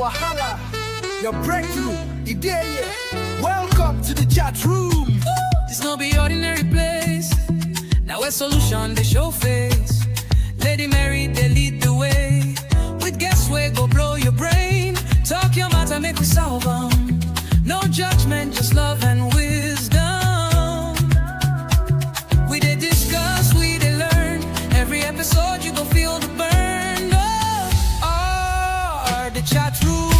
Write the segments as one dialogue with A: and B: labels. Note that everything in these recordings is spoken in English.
A: wahala, your breakthrough, idea. Welcome to the chat room.
B: This no be ordinary place. Now a solution they show face. LadyMary they lead the way. With guests we go blow your brain. Talk your matter make we solve them. No judgment, just love and wisdom. We they discuss, we they learn. Every episode you gon' feel the burn. Oh, the chat room.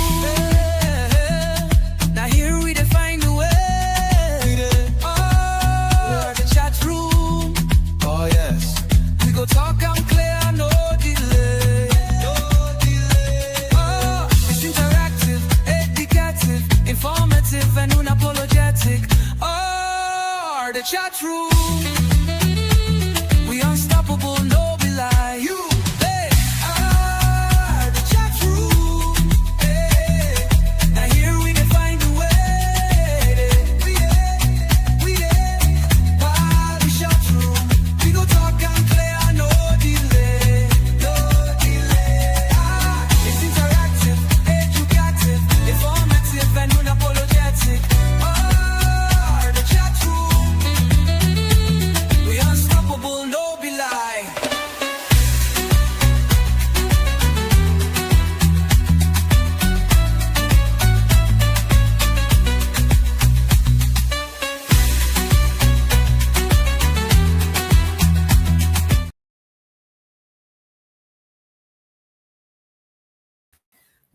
B: Now here we define the way. Oh, the chat room.
A: Oh yes,
B: We go talk and clear, no delay.
A: no delay.
B: Oh, it's interactive, educative, informative, and unapologetic. Oh, the chat room. We unstoppable, no be lie.
A: You,
B: Hey, the chat room. Hey, now here we can find a way. We the chat room. We go talk and clear, no delay, no delay. It's interactive, educative, informative, and unapologetic. Oh, the chat room. We unstoppable, no be lie.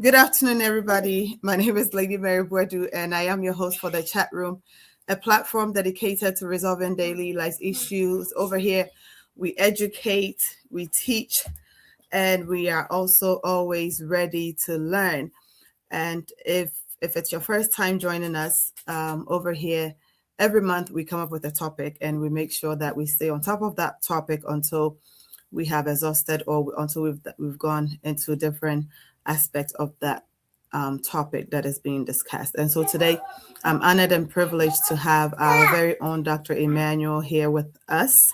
C: Good afternoon, everybody. My name is LadyMary Boadu, and I am your host for the Chat Room, a platform dedicated to resolving daily life issues. Over here, we educate, we teach, and we are also always ready to learn. And if it's your first time joining us over here, every month we come up with a topic, and we make sure that we stay on top of that topic until we have exhausted or until we've gone into different aspects of that topic that is being discussed. And so today, I'm honored and privileged to have our very own Dr. Emmanuel here with us.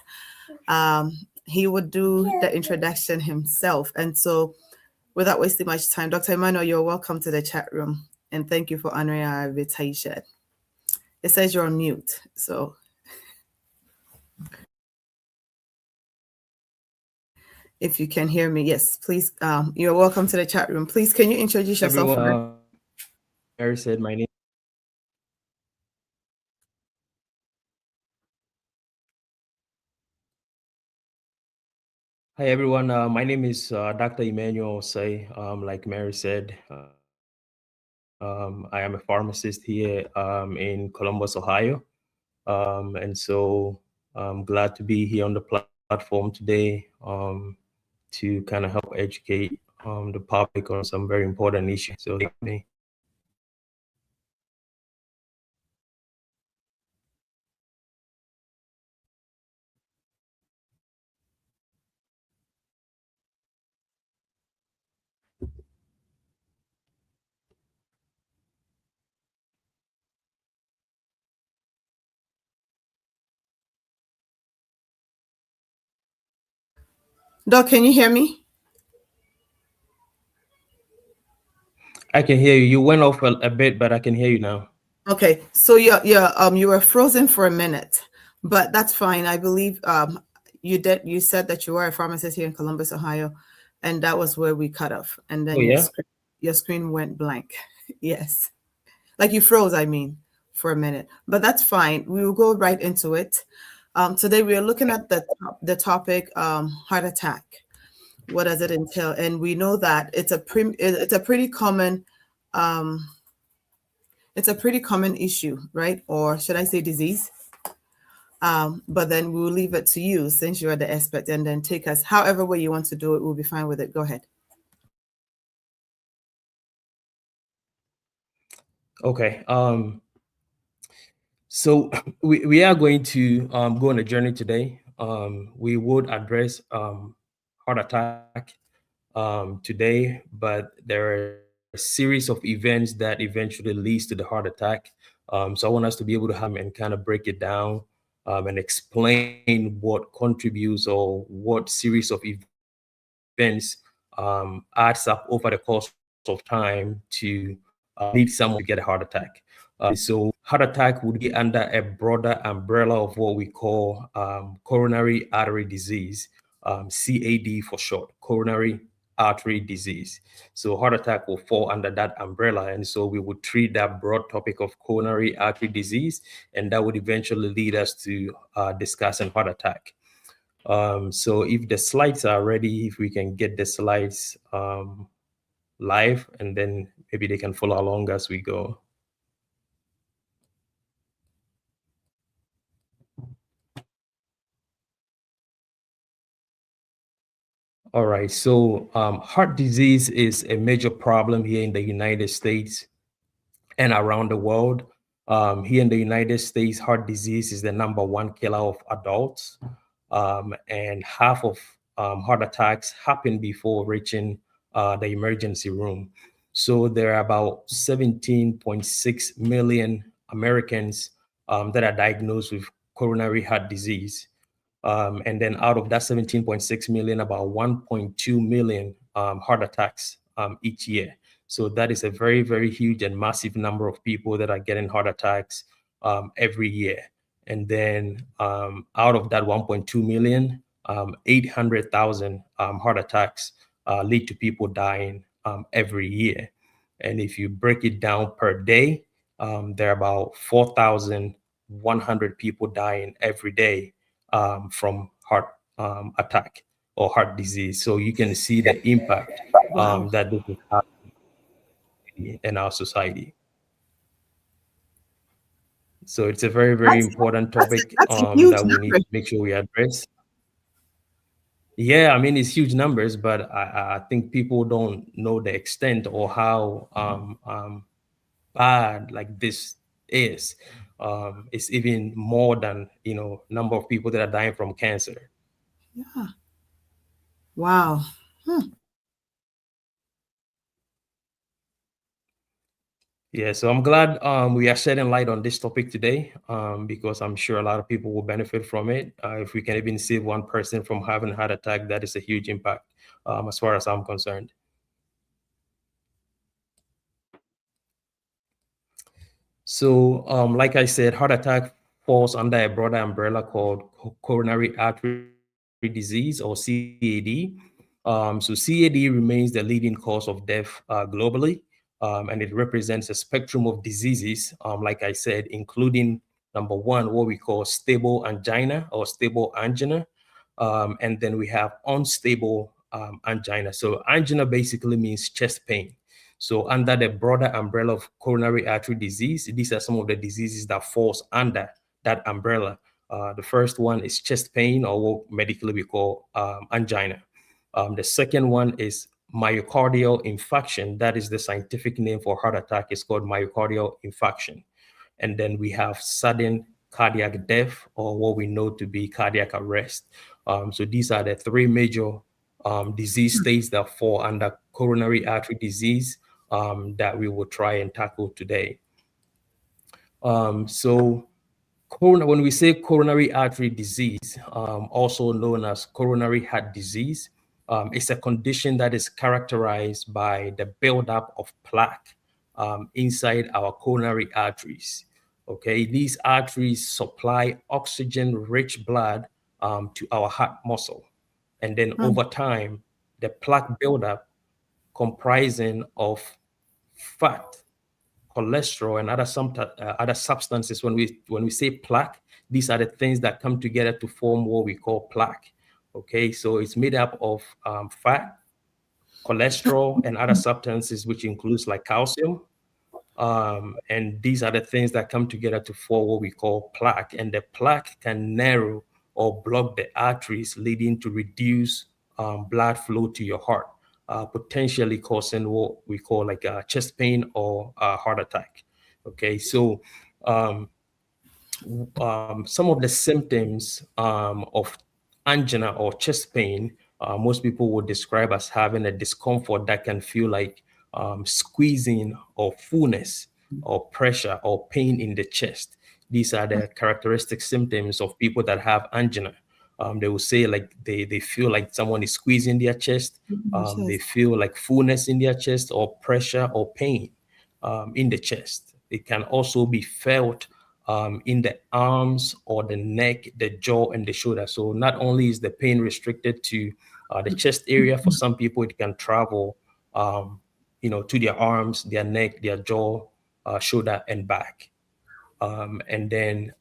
C: He would do the introduction himself. And so without wasting much time, Dr. Emmanuel, you're welcome to the chat room. And thank you for honoring our invitation. It says you're on mute, so. If you can hear me, yes, please. You're welcome to the chat room. Please, can you introduce yourself?
D: Everyone, Mary said my name. Hi everyone, my name is Dr. Emmanuel Osei. Like Mary said, I am a pharmacist here in Columbus, Ohio. And so I'm glad to be here on the platform today to kind of help educate the public on some very important issues. So me.
C: Doc, can you hear me?
D: I can hear you. You went off a bit, but I can hear you now.
C: Okay, so you were frozen for a minute, but that's fine. I believe you said that you were a pharmacist here in Columbus, Ohio, and that was where we cut off, and then your screen went blank. Yes, like you froze, I mean, for a minute, but that's fine. We will go right into it. Today we are looking at the topic heart attack. What does it entail? And we know that it's a pretty common issue, right? Or should I say disease? But then we'll leave it to you since you are the expert, and then take us however way you want to do it. We'll be fine with it. Go ahead.
D: Okay. So we are going to go on a journey today. We would address heart attack today, but there are a series of events that eventually leads to the heart attack. So I want us to be able to have and kind of break it down and explain what contributes or what series of events adds up over the course of time to need someone to get a heart attack. So heart attack would be under a broader umbrella of what we call coronary artery disease, CAD for short, coronary artery disease. So heart attack will fall under that umbrella. And so we would treat that broad topic of coronary artery disease, and that would eventually lead us to discussing heart attack. So if the slides are ready, if we can get the slides live, and then maybe they can follow along as we go. All right, so heart disease is a major problem here in the United States and around the world. Here in the United States, heart disease is the #1 killer of adults, and half of heart attacks happen before reaching the emergency room. So there are about 17.6 million Americans that are diagnosed with coronary heart disease. And then out of that 17.6 million, about 1.2 million heart attacks each year. So that is a very, very huge and massive number of people that are getting heart attacks every year. And then out of that 1.2 million, 800,000 heart attacks lead to people dying every year. And if you break it down per day, there are about 4,100 people dying every day from heart attack or heart disease. So you can see the impact that this is having in our society. So it's a very, very important topic
C: That's a huge
D: that we need
C: number.
D: to make sure we address. Yeah, I mean, it's huge numbers, but I think people don't know the extent or how bad like this is. It's even more than, number of people that are dying from cancer.
C: Yeah. Wow.
D: Yeah, so I'm glad we are shedding light on this topic today because I'm sure a lot of people will benefit from it. If we can even save one person from having a heart attack, that is a huge impact as far as I'm concerned. So like I said, heart attack falls under a broader umbrella called coronary artery disease or CAD. So CAD remains the leading cause of death globally. And it represents a spectrum of diseases, like I said, including #1, what we call stable angina or stable angina. And then we have unstable angina. So angina basically means chest pain. So under the broader umbrella of coronary artery disease, these are some of the diseases that falls under that umbrella. The first one is chest pain, or what medically we call angina. The second one is myocardial infarction. That is the scientific name for heart attack. It's called myocardial infarction. And then we have sudden cardiac death, or what we know to be cardiac arrest. So these are the three major disease states that fall under coronary artery disease that we will try and tackle today. So when we say coronary artery disease, also known as coronary heart disease, it's a condition that is characterized by the buildup of plaque inside our coronary arteries. Okay, these arteries supply oxygen-rich blood to our heart muscle. And then over time, the plaque buildup comprising of fat, cholesterol, and other substances. When we say plaque, these are the things that come together to form what we call plaque. Okay, so it's made up of fat, cholesterol, and other substances, which includes like calcium. And these are the things that come together to form what we call plaque. And the plaque can narrow or block the arteries, leading to reduced blood flow to your heart, potentially causing what we call like a chest pain or a heart attack. Okay, so some of the symptoms of angina or chest pain, most people would describe as having a discomfort that can feel like squeezing or fullness or pressure or pain in the chest. These are the characteristic symptoms of people that have angina. They will say like they feel like someone is squeezing their chest. They
C: Yes.
D: feel like fullness in their chest or pressure or pain in the chest. It can also be felt in the arms or the neck, the jaw, and the shoulder. So not only is the pain restricted to the chest area, for some people it can travel, to their arms, their neck, their jaw, shoulder, and back. And then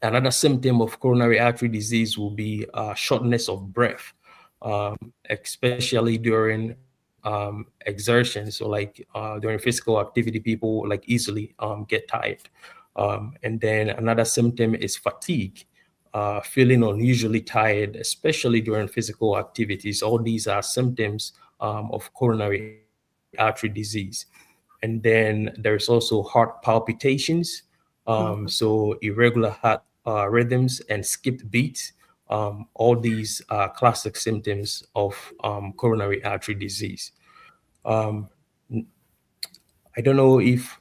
D: another symptom of coronary artery disease will be shortness of breath, especially during exertion. So like during physical activity, people like easily get tired. And then another symptom is fatigue, feeling unusually tired, especially during physical activities. All these are symptoms of coronary artery disease. And then there's also heart palpitations, so irregular heart rhythms and skipped beats. All these are classic symptoms of coronary artery disease. Um, I don't know if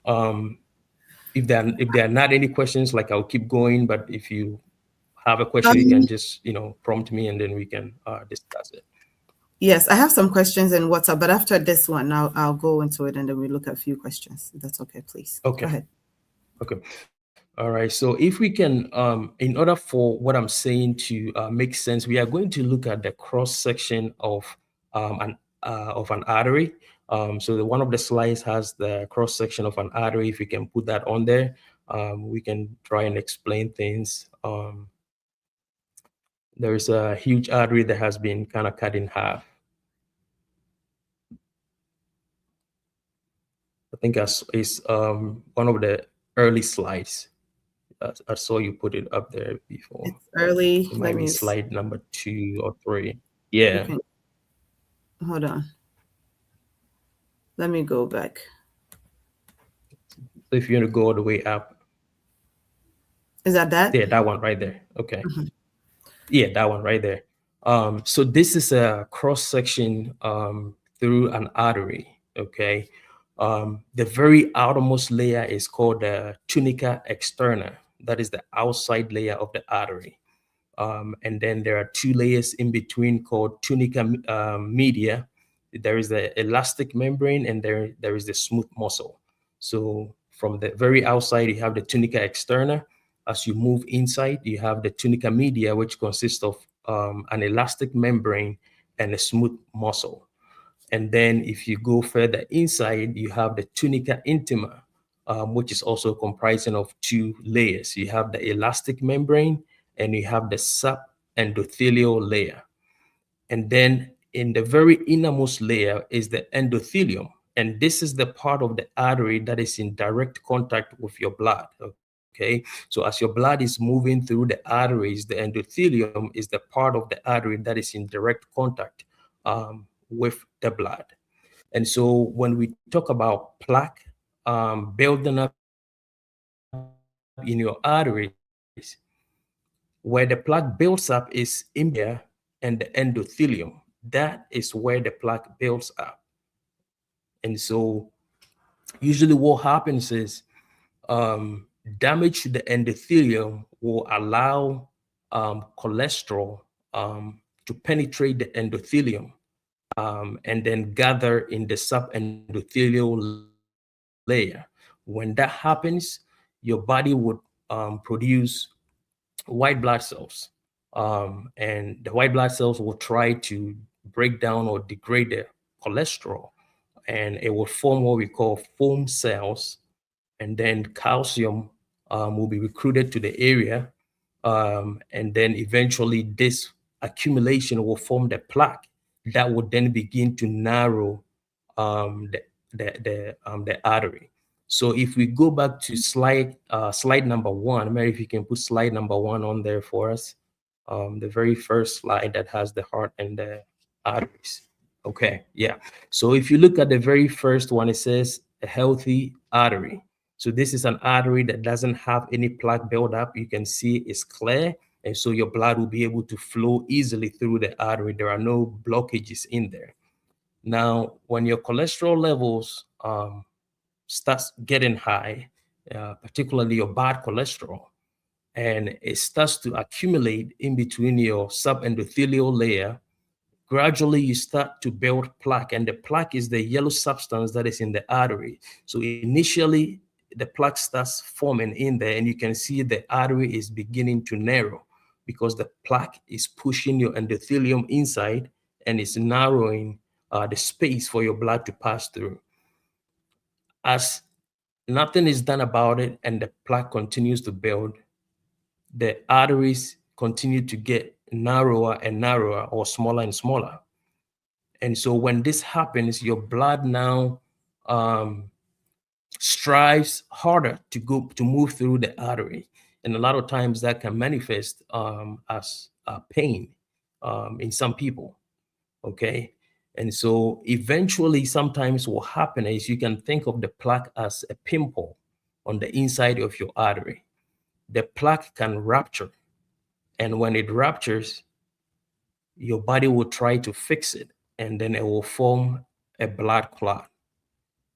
D: there are not any questions, like I'll keep going. But if you have a question, you can
C: Um,
D: just prompt me, and then we can discuss it.
C: yes, I have some questions in WhatsApp, but after this one, I'll go into it and then we look at a few questions. If that's okay, please. Go
D: Okay.
C: ahead.
D: Okay. All right. So if we can, in order for what I'm saying to make sense, we are going to look at the cross section of an artery. One of the slides has the cross section of an artery. If we can put that on there, we can try and explain things. There is a huge artery that has been kind of cut in half. I think it's one of the early slides. I saw you put it up there before.
C: It's early.
D: It
C: Let
D: might be
C: me
D: slide number 2 or 3.
C: you
D: Yeah.
C: can hold on. Let me go back.
D: So if you want to go all the way up,
C: Is that?
D: yeah, that one right there. Okay.
C: Mhm.
D: Yeah, that one right there. So this is a cross section through an artery. Okay. The very outermost layer is called the tunica externa. That is the outside layer of the artery. And then there are 2 layers in between called tunica media. There is the elastic membrane, and there is the smooth muscle. So from the very outside, you have the tunica externa. As you move inside, you have the tunica media, which consists of an elastic membrane and a smooth muscle. And then if you go further inside, you have the tunica intima, which is also comprising of 2 layers. You have the elastic membrane and you have the subendothelial layer. And then in the very innermost layer is the endothelium. And this is the part of the artery that is in direct contact with your blood. Okay. So as your blood is moving through the arteries, the endothelium is the part of the artery that is in direct contact with the blood. And so when we talk about plaque building up in your arteries, where the plaque builds up is in the media and the endothelium. That is where the plaque builds up. And so usually what happens is damage to the endothelium will allow cholesterol to penetrate the endothelium and then gather in the subendothelial layer. When that happens, your body would produce white blood cells. And the white blood cells will try to break down or degrade the cholesterol, and it will form what we call foam cells. And then calcium will be recruited to the area. And then eventually this accumulation will form the plaque that would then begin to narrow um, the, the artery. So if we go back to slide number 1, Mary, if you can put slide number 1 on there for us, the very first slide that has the heart and the arteries. Okay, yeah. So if you look at the very first one, it says a healthy artery. So this is an artery that doesn't have any plaque buildup. You can see it's clear, and so your blood will be able to flow easily through the artery. There are no blockages in there. Now, when your cholesterol levels starts getting high, particularly your bad cholesterol, and it starts to accumulate in between your subendothelial layer. Gradually, you start to build plaque, and the plaque is the yellow substance that is in the artery. So initially, the plaque starts forming in there, and you can see the artery is beginning to narrow because the plaque is pushing your endothelium inside and it's narrowing the space for your blood to pass through. As nothing is done about it and the plaque continues to build, the arteries continue to get narrower and narrower, or smaller and smaller. And so when this happens, your blood now strives harder to move through the artery. And a lot of times that can manifest as pain in some people. Okay. And so eventually, sometimes what happens is you can think of the plaque as a pimple on the inside of your artery. The plaque can rupture. And when it ruptures, your body will try to fix it, and then it will form a blood clot.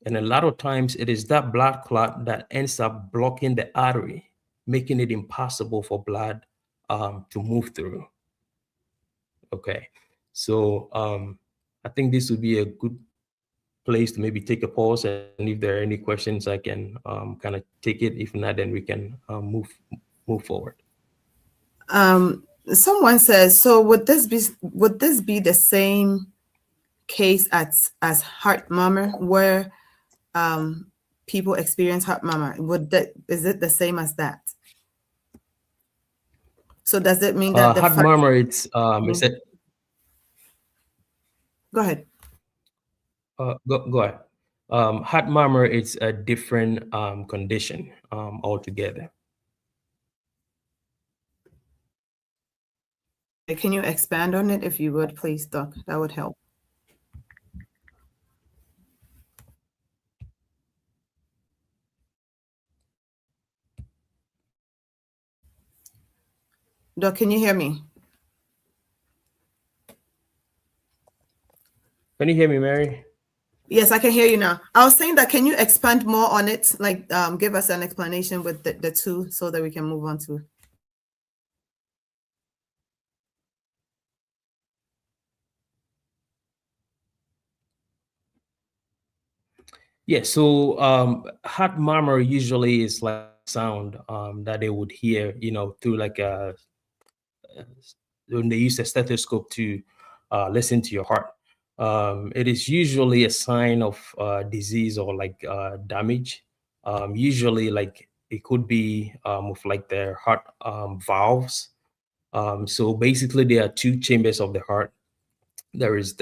D: And a lot of times it is that blood clot that ends up blocking the artery, making it impossible for blood to move through. Okay. So I think this would be a good place to maybe take a pause, and if there are any questions, I can kind of take it. If not, then we can move forward.
C: Someone says, so would this be the same case as heart murmur, where people experience heart murmur? Is it the same as that? So does it mean that the
D: heart murmur, it's is it?
C: Go ahead.
D: Go ahead. Heart murmur, it's a different condition altogether.
C: Can you expand on it if you would, please, Doc? That would help. Doc, can you hear me?
D: Can you hear me, Mary?
C: Yes, I can hear you now. I was saying that, can you expand more on it? Like, give us an explanation with the two so that we can move on to.
D: Yeah, so heart murmur usually is like sound that they would hear, through like when they use a stethoscope to listen to your heart. It is usually a sign of disease or like damage. Usually, like it could be with like their heart valves. So basically, there are two chambers of the heart. There is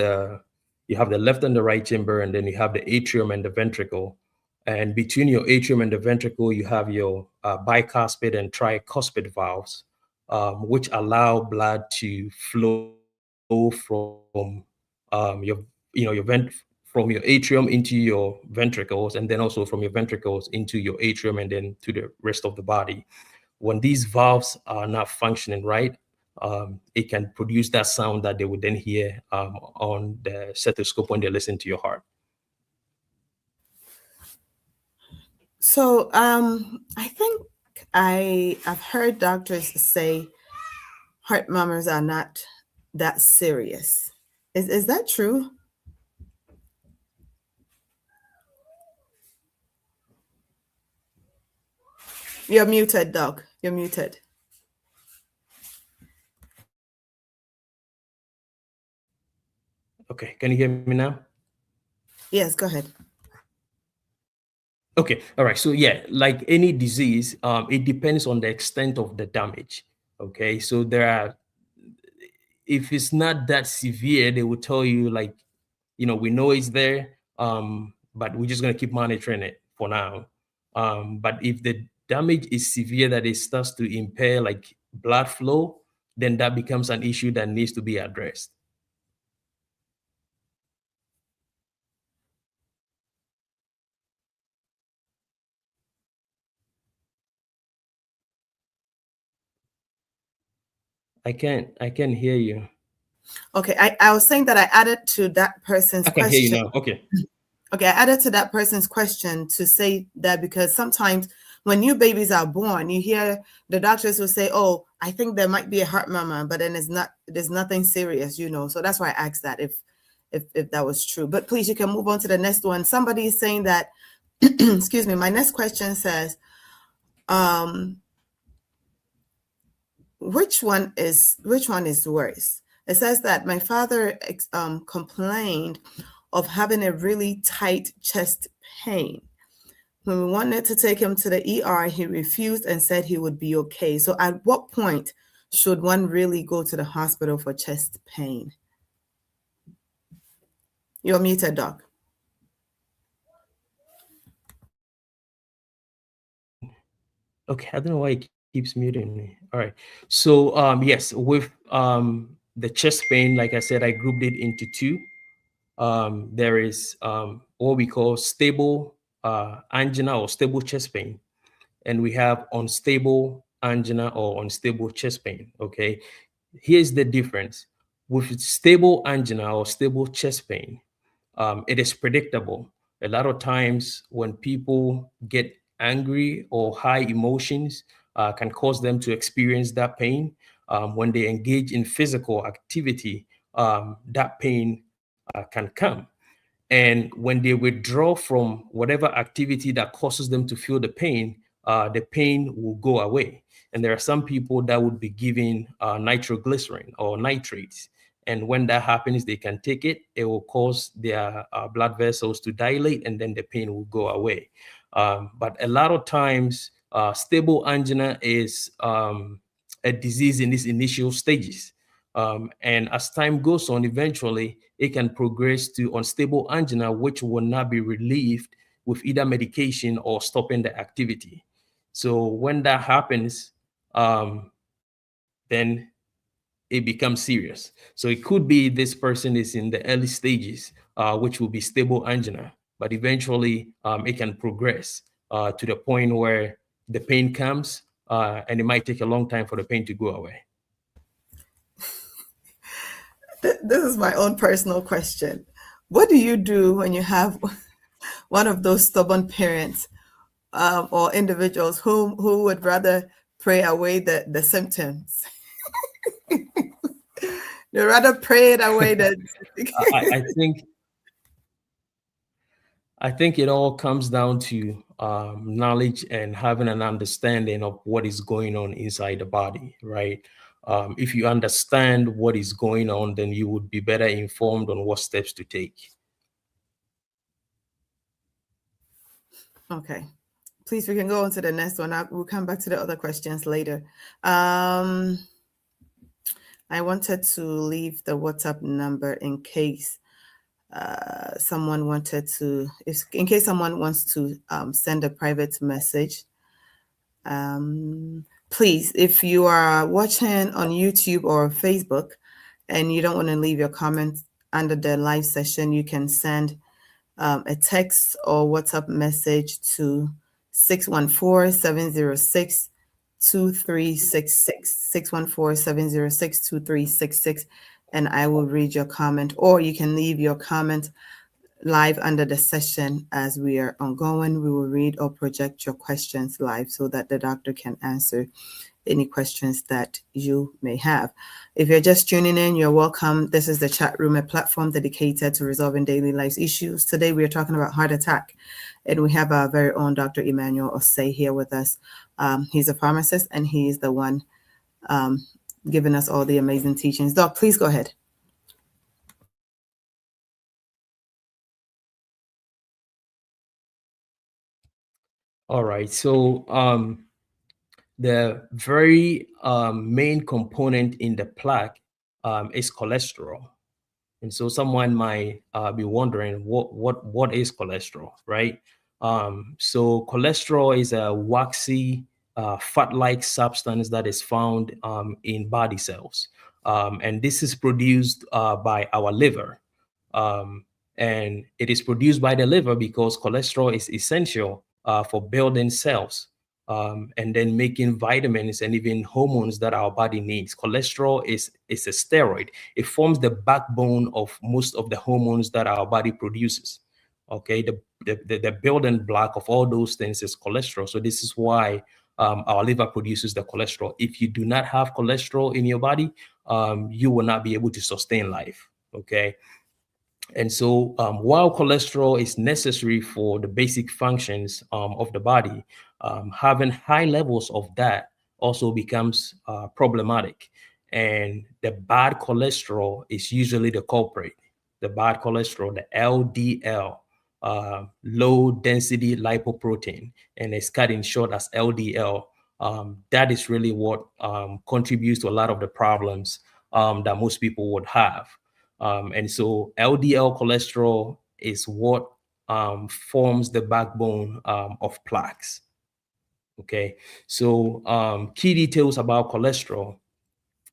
D: you have the left and the right chamber, and then you have the atrium and the ventricle. And between your atrium and the ventricle, you have your bicuspid and tricuspid valves, which allow blood to flow from from your atrium into your ventricles, and then also from your ventricles into your atrium, and then to the rest of the body. When these valves are not functioning right, it can produce that sound that they would then hear on the stethoscope when they listen to your heart.
C: So I think I've heard doctors say heart murmurs are not that serious. Is that true? You're muted, Doc. You're muted.
D: Okay, can you hear me now?
C: Yes, go ahead.
D: Okay, all right. So yeah, like any disease, it depends on the extent of the damage. Okay, so if it's not that severe, they will tell you like, we know it's there, but we're just gonna keep monitoring it for now. But if the damage is severe, that it starts to impair like blood flow, then that becomes an issue that needs to be addressed. I can't hear you.
C: Okay, I was saying that I added to that person's
D: I can
C: question.
D: hear you now. Okay.
C: Okay, I added to that person's question to say that because sometimes when new babies are born, you hear the doctors will say, "Oh, I think there might be a heart murmur," but then there's nothing serious, you know. So that's why I asked that if that was true. But please, you can move on to the next one. Somebody is saying that, excuse me, my next question says, which one is worse? It says that my father complained of having a really tight chest pain. When we wanted to take him to the ER, he refused and said he would be okay. So at what point should one really go to the hospital for chest pain? You're muted, Doc.
D: Okay, I don't know why it keeps muting me. All right. So yes, with the chest pain, like I said, I grouped it into two. There is what we call stable angina or stable chest pain, and we have unstable angina or unstable chest pain. Okay, here's the difference. With stable angina or stable chest pain, it is predictable. A lot of times when people get angry or high emotions can cause them to experience that pain. When they engage in physical activity, that pain can come. And when they withdraw from whatever activity that causes them to feel the pain will go away. And there are some people that would be given nitroglycerin or nitrates. And when that happens, they can take it. It will cause their blood vessels to dilate, and then the pain will go away. But a lot of times, stable angina is a disease in its initial stages. And as time goes on, eventually it can progress to unstable angina, which will not be relieved with either medication or stopping the activity. So when that happens, then it becomes serious. So it could be this person is in the early stages, which will be stable angina, but eventually it can progress to the point where the pain comes, and it might take a long time for the pain to go away.
C: This is my own personal question. What do you do when you have one of those stubborn parents or individuals who would rather pray away the symptoms? They rather pray it away than
D: I think it all comes down to knowledge and having an understanding of what is going on inside the body, right? If you understand what is going on, then you would be better informed on what steps to take.
C: Okay. Please, we can go on to the next one. We'll come back to the other questions later. I wanted to leave the WhatsApp number in case someone wanted to, in case someone wants to send a private message. Please, if you are watching on YouTube or Facebook and you don't want to leave your comments under the live session, you can send a text or WhatsApp message to 614-706-2366, 614-706-2366, and I will read your comment, or you can leave your comment live under the session as we are ongoing. We will read or project your questions live so that the doctor can answer any questions that you may have. If you're just tuning in, you're welcome. This is the chat room, a platform dedicated to resolving daily life issues. Today we are talking about heart attack, and we have our very own Dr. Emmanuel Osei here with us. He's a pharmacist, and he is the one giving us all the amazing teachings. Doc, please go ahead.
D: All right. So the very main component in the plaque is cholesterol. And so someone might be wondering what is cholesterol, right? So cholesterol is a waxy, fat-like substance that is found in body cells. And this is produced by our liver. And it is produced by the liver because cholesterol is essential for building cells. And then making vitamins and even hormones that our body needs. Cholesterol is a steroid. It forms the backbone of most of the hormones that our body produces. Okay, the building block of all those things is cholesterol. So this is why our liver produces the cholesterol. If you do not have cholesterol in your body, you will not be able to sustain life. Okay. And so while cholesterol is necessary for the basic functions of the body, having high levels of that also becomes problematic. And the bad cholesterol is usually the culprit. The bad cholesterol, the LDL, low density lipoprotein, and it's cut in short as LDL. That is really what contributes to a lot of the problems that most people would have. And so LDL cholesterol is what forms the backbone of plaques. Okay, so key details about cholesterol.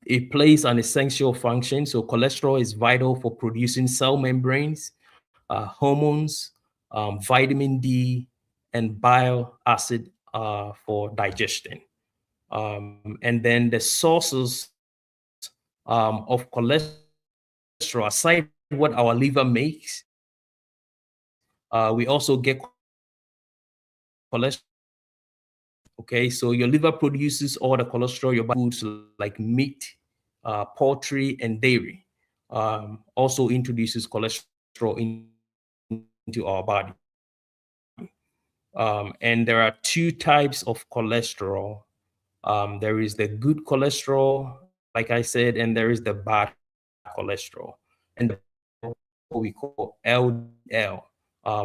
D: It plays an essential function. So cholesterol is vital for producing cell membranes, hormones, vitamin D, and bile acid for digestion. And then the sources of cholesterol, aside what our liver makes, we also get cholesterol. Okay, so your liver produces all the cholesterol, your foods like meat, poultry, and dairy. Also introduces cholesterol into our body. And there are two types of cholesterol. There is the good cholesterol, like I said, and there is the bad cholesterol. And what we call LDL,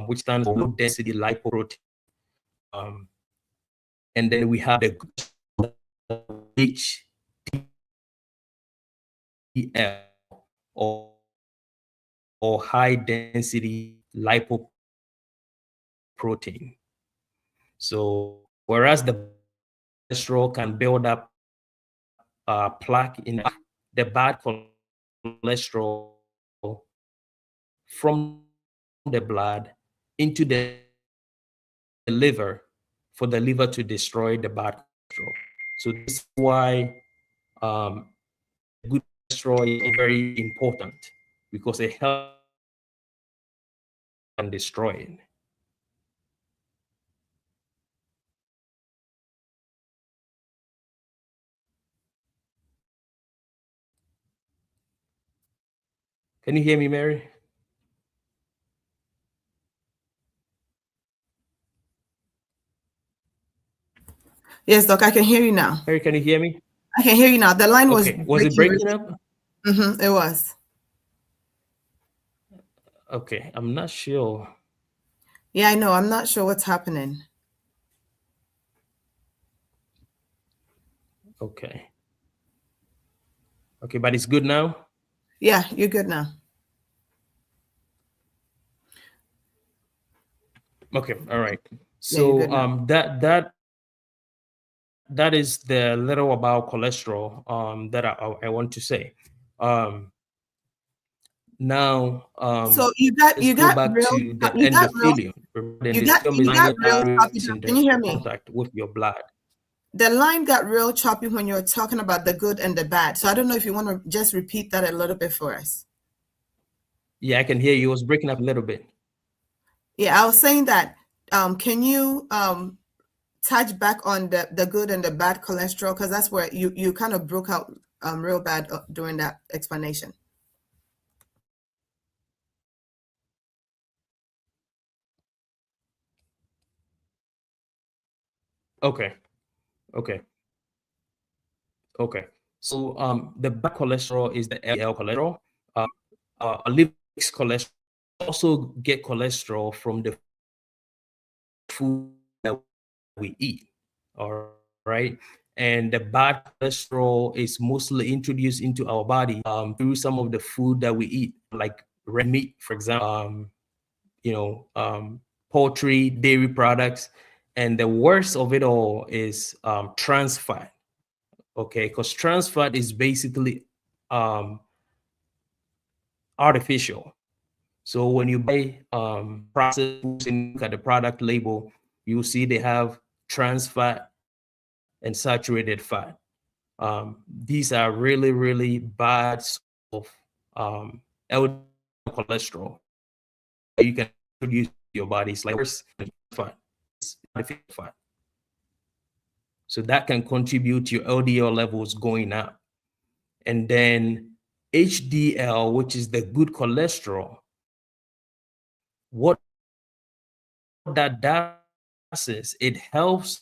D: which stands for low density lipoprotein. And then we have the HDL, or high density lipoprotein. So whereas the cholesterol can build up plaque in the bad cholesterol from the blood into the liver for the liver to destroy the bad cholesterol. So this is why good cholesterol is very important, because it helps and destroy it. Can you hear me, Mary?
C: Yes, Doc, I can hear you now.
D: Mary, can you hear me?
C: I can hear you now. The line was
D: Okay. Was it breaking up?
C: It was.
D: Okay, I'm not sure.
C: Yeah, I know. I'm not sure what's happening.
D: Okay. Okay, but it's good now?
C: Yeah, you're good now.
D: Okay, all right.
C: Yeah, you're
D: So
C: good now.
D: that is the little about cholesterol that I want to say. Now
C: So you
D: let's go
C: got
D: back
C: real
D: to the
C: you got real
D: endothelium. The
C: you got
D: endothelium is
C: you got real choppy
D: in
C: now.
D: the
C: Can you hear me?
D: contact with your blood.
C: The line got real choppy when you were talking about the good and the bad. So I don't know if you want to just repeat that a little bit for us.
D: Yeah, I can hear you. It was breaking up a little bit.
C: Yeah, I was saying that. Can you touch back on the good and the bad cholesterol? Because that's where you kind of broke out real bad during that explanation.
D: Okay. Okay. Okay. So the bad cholesterol is the LDL cholesterol. A liver makes cholesterol. Also get cholesterol from the food that we eat. All right. And the bad cholesterol is mostly introduced into our body through some of the food that we eat, like red meat, for example, poultry, dairy products. And the worst of it all is trans fat. Okay, because trans fat is basically artificial. So when you buy processed foods and look at the product label, you'll see they have trans fat and saturated fat. These are really, really bad of LDL cholesterol. You can produce your body is like fat. So that can contribute to your LDL levels going up. And then HDL, which is the good cholesterol, what that does is it helps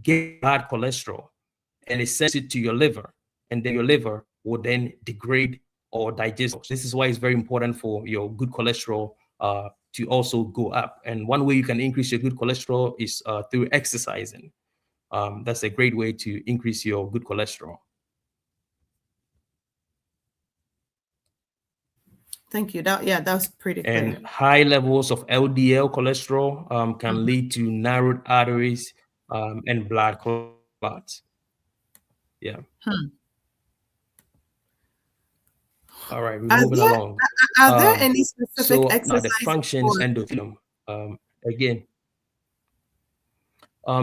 D: get bad cholesterol and it sends it to your liver, and then your liver will then degrade or digest. This is why it's very important for your good cholesterol to also go up. And one way you can increase your good cholesterol is through exercising. That's a great way to increase your good cholesterol.
C: Thank you. That was pretty clear.
D: And high levels of LDL cholesterol can lead to narrowed arteries and blood clots. Yeah. All right, we're moving along.
C: Are there any specific exercises?
D: The functions endothelium. Again.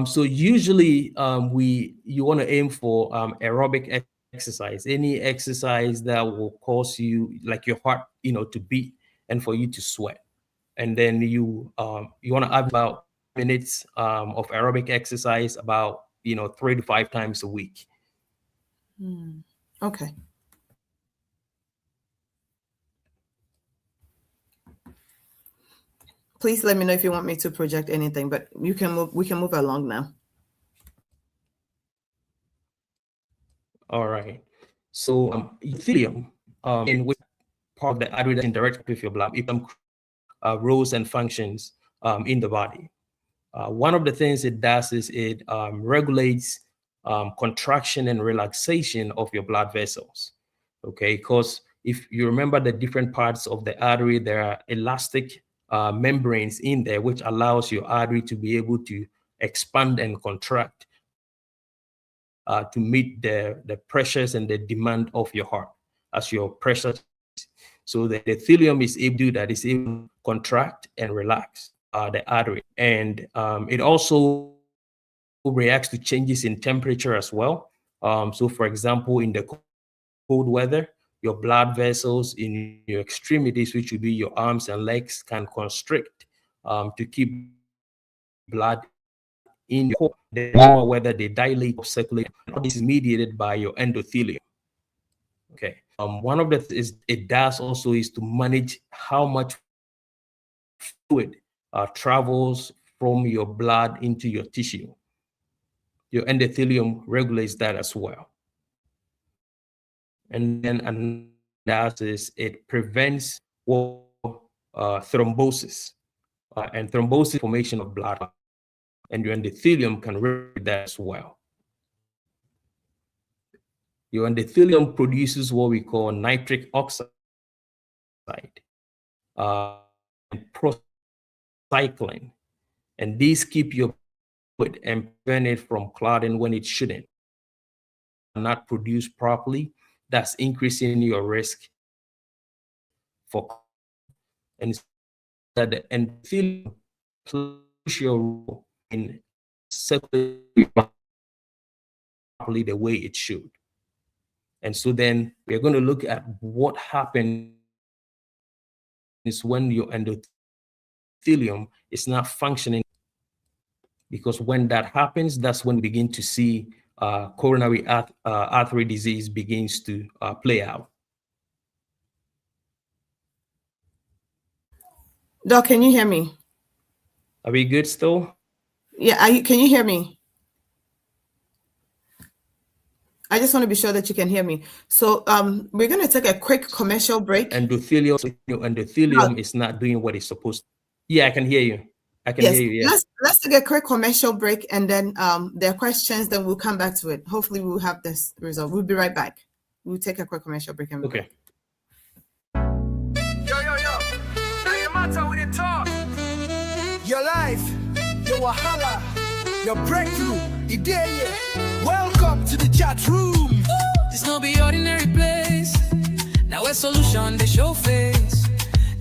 D: So usually you want to aim for aerobic exercise, any exercise that will cause you, like your heart, to beat and for you to sweat. And then you want to have about minutes of aerobic exercise, about 3 to 5 times a week.
C: Okay. Please let me know if you want me to project anything, but we can move along now.
D: All right. So epithelium, in which part of the artery that interacts with your blood, it roles and functions in the body. One of the things it does is it regulates contraction and relaxation of your blood vessels. Okay, because if you remember the different parts of the artery, there are elastic membranes in there, which allows your artery to be able to expand and contract to meet the pressures and the demand of your heart as your pressure. So the epithelium is able to do that, is able to contract and relax the artery. And it also reacts to changes in temperature as well. So for example, in the cold weather, your blood vessels in your extremities, which would be your arms and legs, can constrict to keep blood in your core. The warmer weather, they dilate or circulate. All this is mediated by your endothelium. Okay. One of the things it does also is to manage how much fluid travels from your blood into your tissue. Your endothelium regulates that as well. And then it prevents thrombosis and thrombosis formation of blood, and your endothelium can regulate that as well. Your endothelium produces what we call nitric oxide and procyclin, and these keep your fluid and prevent it from clotting when it shouldn't. Not produced properly, that's increasing your risk for, and that the endothelium plays your role in circulating properly the way it should. And so then we're going to look at what happens when your endothelium is not functioning, because when that happens, that's when we begin to see coronary artery disease begins to play out.
C: Doc, can you hear me?
D: Are we good still?
C: Yeah, can you hear me? I just want to be sure that you can hear me. So we're going to take a quick commercial break.
D: Endothelium is not doing what it's supposed to. Yeah, I can hear you. I can hear you. Yeah.
C: Let's take a quick commercial break, and then there are questions, then we'll come back to it. Hopefully we'll have this resolved. We'll be right back. We'll take a quick commercial break. And
D: okay.
A: Your life, your wahala, your breakthrough, idea. Welcome to the chat room.
B: This no be ordinary place. Now a solution they show face.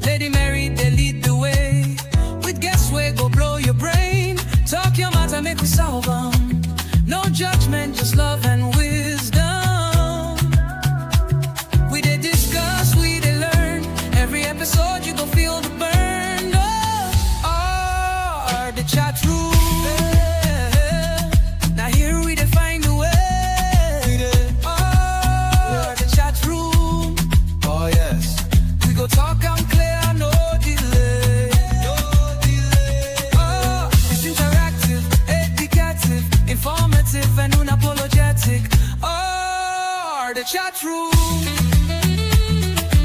B: LadyMary they lead the way. With guests we go blow your brain. Talk your matter, make we solve them. No judgment, just love and wisdom. We they discuss, we they learn. Every episode you gon' feel the burn. Oh, the chat room.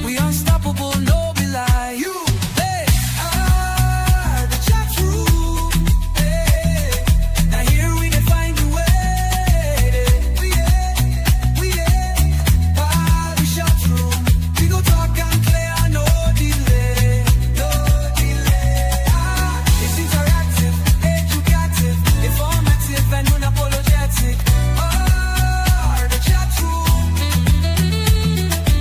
B: We unstoppable, no be lie. You, hey, the chat room. Hey, now here we can find a way. We the chat room. We go talk and clear, no delay, no delay. It's interactive, educative, informative, and unapologetic. The chat room.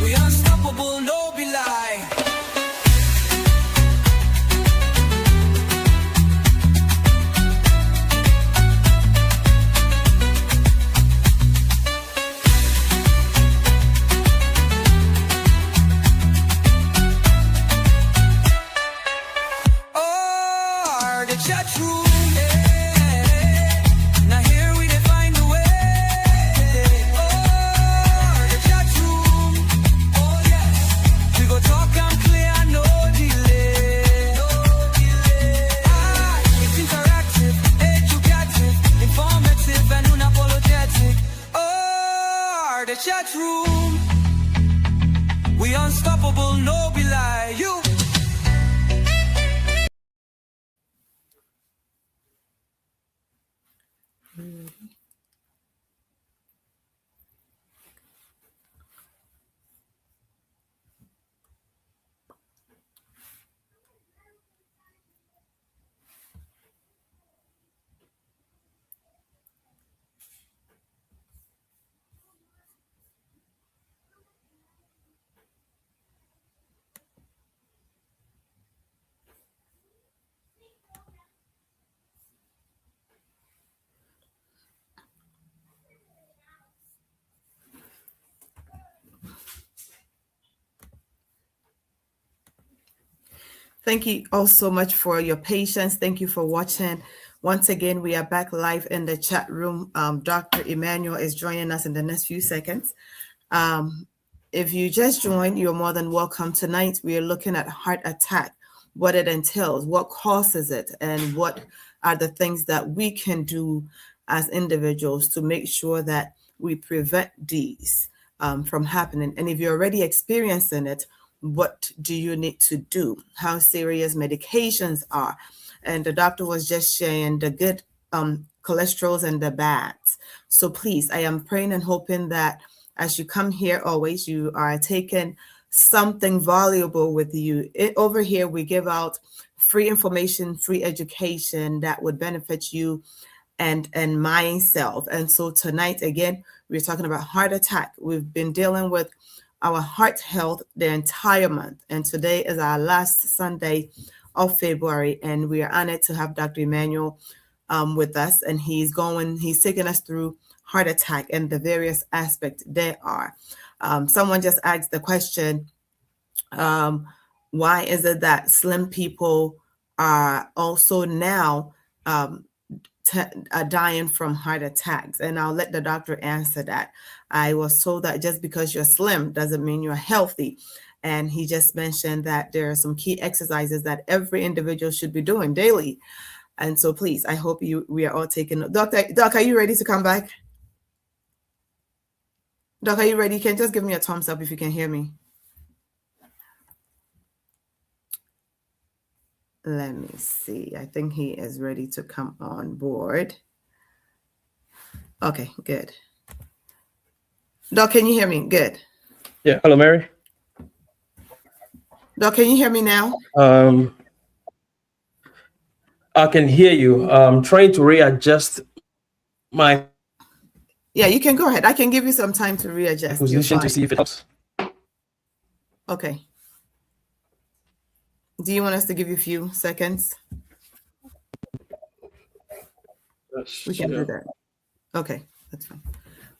B: We unstoppable, no be lie. The chat room. Now here we define the way. The chat room. Oh yes. We go talk and clear, no delay. No delay. It's interactive, educative, informative, and unapologetic. The chat room. We unstoppable, no be lie. You.
C: Thank you all so much for your patience. Thank you for watching. Once again, we are back live in the chat room. Dr. Emmanuel is joining us in the next few seconds. If you just joined, you're more than welcome. Tonight, we are looking at heart attack, what it entails, what causes it, and what are the things that we can do as individuals to make sure that we prevent these from happening. And if you're already experiencing it, what do you need to do? How serious medications are? And the doctor was just sharing the good cholesterols and the bads. So please, I am praying and hoping that as you come here, always you are taking something valuable with you. Over here, we give out free information, free education that would benefit you and myself. And so tonight, again, we're talking about heart attack. We've been dealing with our heart health the entire month. And today is our last Sunday of February. And we are honored to have Dr. Emmanuel with us. And he's taking us through heart attack and the various aspects there are. Someone just asked the question, why is it that slim people are also now are dying from heart attacks? And I'll let the doctor answer that. I was told that just because you're slim doesn't mean you're healthy. And he just mentioned that there are some key exercises that every individual should be doing daily. And so please, I hope we are all taking. Doc, are you ready to come back? Doc, are you ready? You can just give me a thumbs up if you can hear me. Let me see. I think he is ready to come on board. Okay, good. Doc, can you hear me? Good.
D: Yeah. Hello, Mary.
C: Doc, can you hear me now?
D: I can hear you. I'm trying to readjust my
C: Yeah, you can go ahead. I can give you some time to readjust.
D: position to see if it helps.
C: Okay. Do you want us to give you a few seconds? We can do that. Okay, that's fine.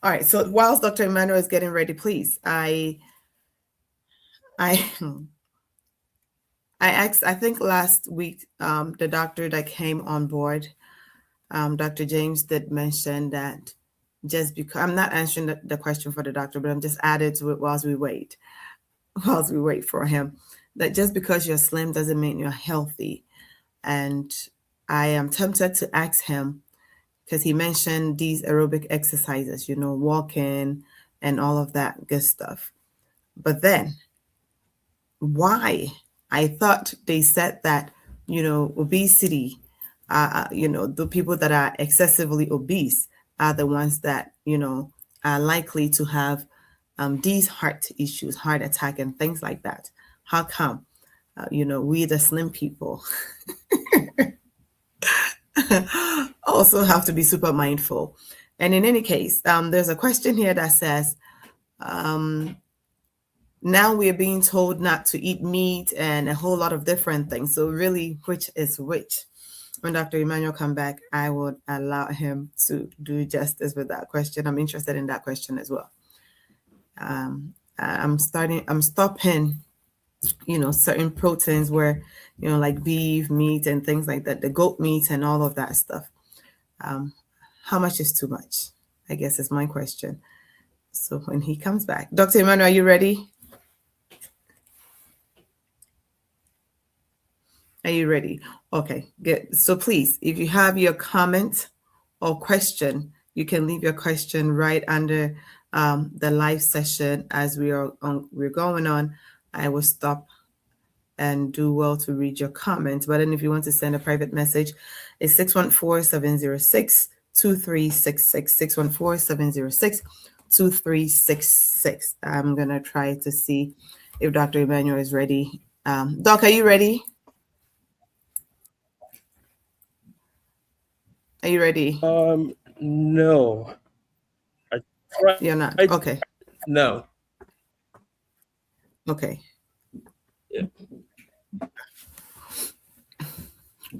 C: All right. So whilst Dr. Emmanuel is getting ready, please, I asked, I think last week, the doctor that came on board, Dr. James, did mention that just because I'm not answering the question for the doctor, but I'm just added to it whilst we wait for him, that just because you're slim doesn't mean you're healthy. And I am tempted to ask him, because he mentioned these aerobic exercises, walking, and all of that good stuff. But then, why? I thought they said that, obesity, the people that are excessively obese are the ones that, are likely to have these heart issues, heart attack, and things like that. How come? We the slim people also have to be super mindful. And in any case, there's a question here that says, now we are being told not to eat meat and a whole lot of different things. So really, which is which? When Dr. Emmanuel come back, I would allow him to do justice with that question. I'm interested in that question as well. I'm stopping, certain proteins where, like beef, meat, and things like that, the goat meat and all of that stuff. How much is too much? I guess is my question. So when he comes back, Dr. Emmanuel, are you ready? Are you ready? Okay, good. So please, if you have your comment or question, you can leave your question right under the live session as we're going on. I will stop and do well to read your comments. But then if you want to send a private message, it's 614-706-2366, 614-706-2366. I'm going to try to see if Dr. Emmanuel is ready. Doc, are you ready? Are you ready?
D: No.
C: You're not. Okay.
D: No.
C: Okay.
D: Yeah.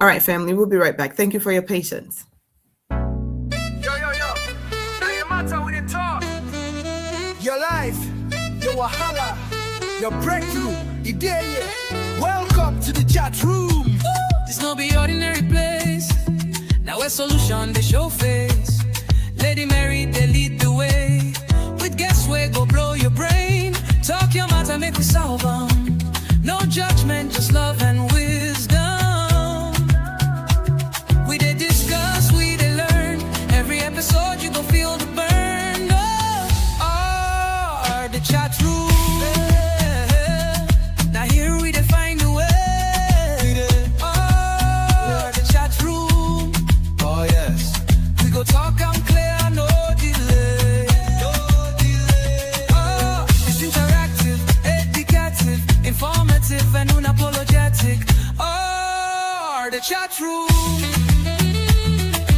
C: All right, family. We'll be right back. Thank you for your patience.
A: Yo. Now your matter with the talk. Your life, your wahala, your breakthrough, idea. Welcome to the chat room.
B: This no be ordinary place. Now a solution they show face. LadyMary they lead the way. With guests we go blow your brain. Talk your matter make we solve them. No judgment, just love and wisdom. We they discuss, we they learn. Every episode you go feel the burn. Oh, the chat room. Now here we define the way. Go talk and clear, no delay. Oh, it's interactive, educative, informative, and unapologetic. Oh, the chat room.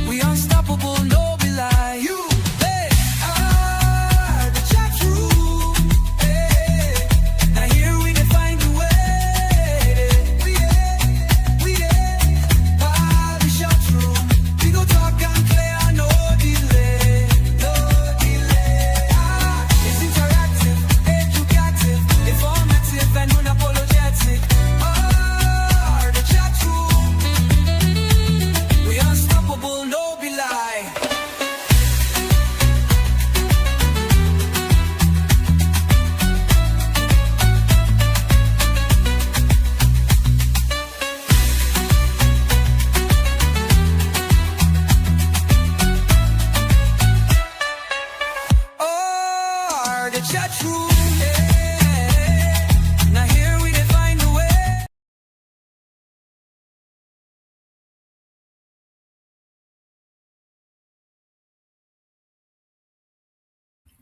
B: We unstoppable, no be lie. You, hey, the chat room. Hey, now here we define the way. We the chat room. We go talk and clear.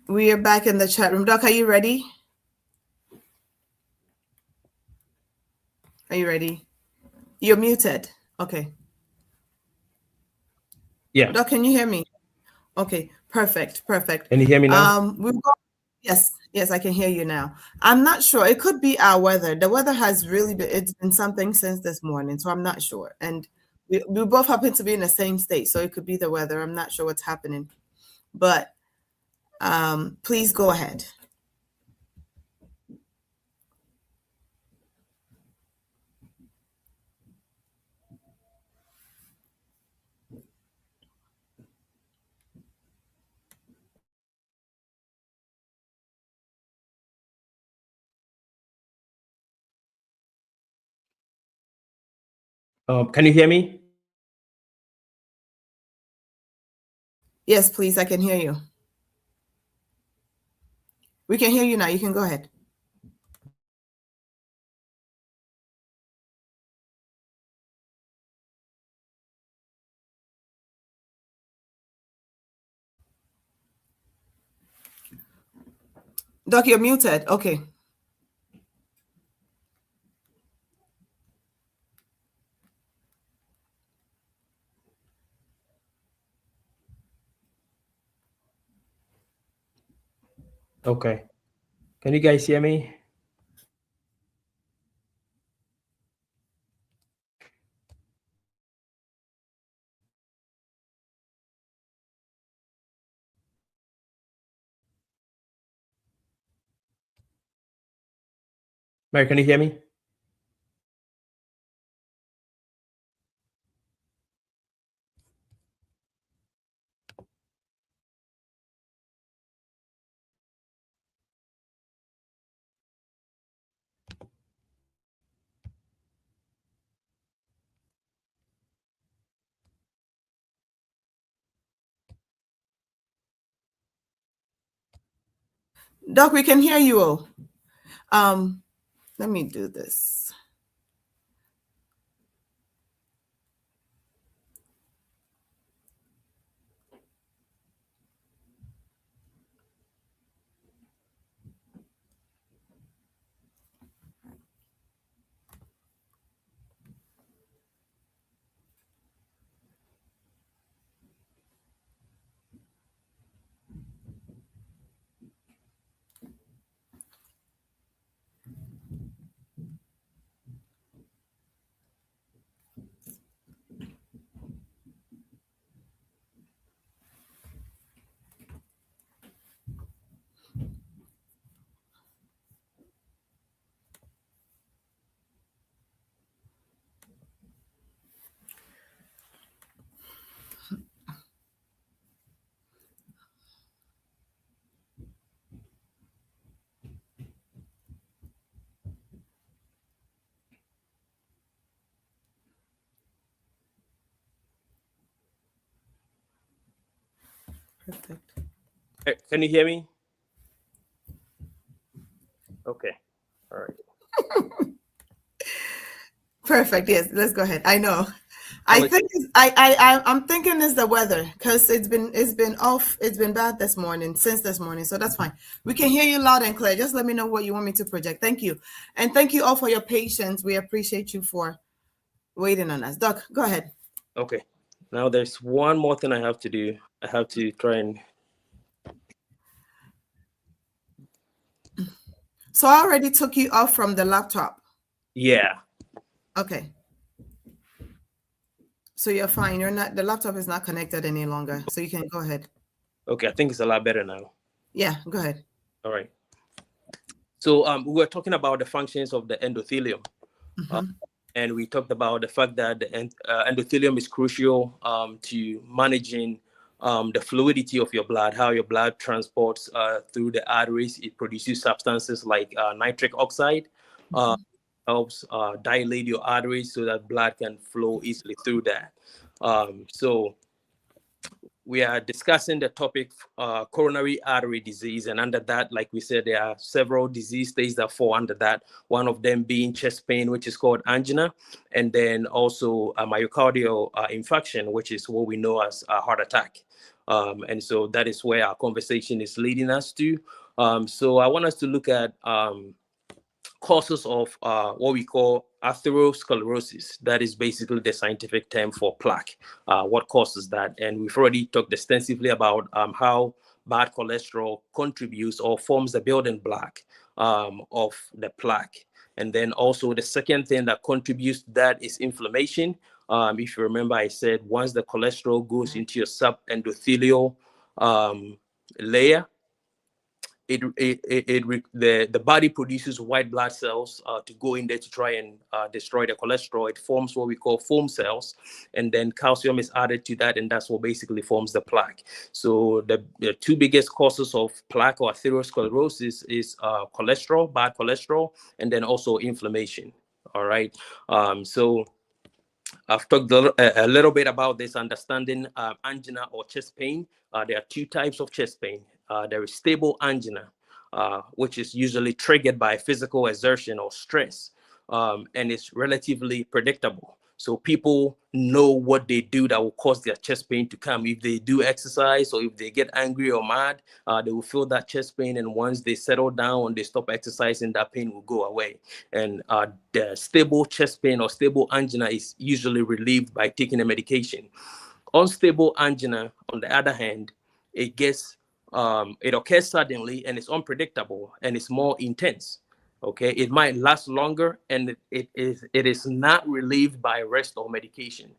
C: We are back in the chat room. Doc, are you ready? Are you ready? You're muted. Okay.
D: Yeah.
C: Doc, can you hear me? Okay, perfect.
D: Can you hear me now?
C: Yes, I can hear you now. I'm not sure. It could be our weather. The weather has really it's been something since this morning, so I'm not sure. And we both happen to be in the same state, so it could be the weather. I'm not sure what's happening. But please go ahead.
D: Can you hear me?
C: Yes, please. I can hear you. We can hear you now. You can go ahead. Doc, you're muted. Okay.
D: Okay. Can you guys hear me? Mary, can you hear me?
C: Doc, we can hear you all. Let me do this. Perfect.
D: Can you hear me? Okay. All right.
C: Perfect. Yes, let's go ahead. I know. I think I'm thinking it's the weather because it's been off. It's been bad this morning, since this morning. So that's fine. We can hear you loud and clear. Just let me know what you want me to project. Thank you. And thank you all for your patience. We appreciate you for waiting on us. Doc, go ahead.
D: Okay. Now there's one more thing I have to do. I have to try and.
C: So I already took you off from the laptop.
D: Yeah.
C: Okay. So you're fine. You're not, the laptop is not connected any longer. So you can go ahead.
D: Okay. I think it's a lot better now.
C: Yeah, go ahead.
D: All right. So we were talking about the functions of the endothelium. And we talked about the fact that the endothelium is crucial to managing the fluidity of your blood, how your blood transports through the arteries. It produces substances like nitric oxide, helps dilate your arteries so that blood can flow easily through that. So we are discussing the topic coronary artery disease, and under that, like we said, there are several disease states that fall under that, one of them being chest pain, which is called angina, and then also a myocardial infarction, which is what we know as a heart attack. And so that is where our conversation is leading us to. So I want us to look at causes of what we call atherosclerosis. That is basically the scientific term for plaque. What causes that? And we've already talked extensively about how bad cholesterol contributes or forms the building block of the plaque. And then also the second thing that contributes to that is inflammation. If you remember, I said once the cholesterol goes into your subendothelial layer, the body produces white blood cells to go in there to try and destroy the cholesterol. It forms what we call foam cells, and then calcium is added to that, and that's what basically forms the plaque. So the two biggest causes of plaque or atherosclerosis is cholesterol, bad cholesterol, and then also inflammation. All right. So I've talked a little bit about this, understanding angina or chest pain. There are two types of chest pain. There is stable angina, which is usually triggered by physical exertion or stress, and it's relatively predictable. So people know what they do that will cause their chest pain to come. If they do exercise or if they get angry or mad, they will feel that chest pain. And once they settle down and they stop exercising, that pain will go away. And the stable chest pain or stable angina is usually relieved by taking a medication. Unstable angina, on the other hand, it occurs suddenly and it's unpredictable and it's more intense. Okay, it might last longer, and it is not relieved by rest or medication.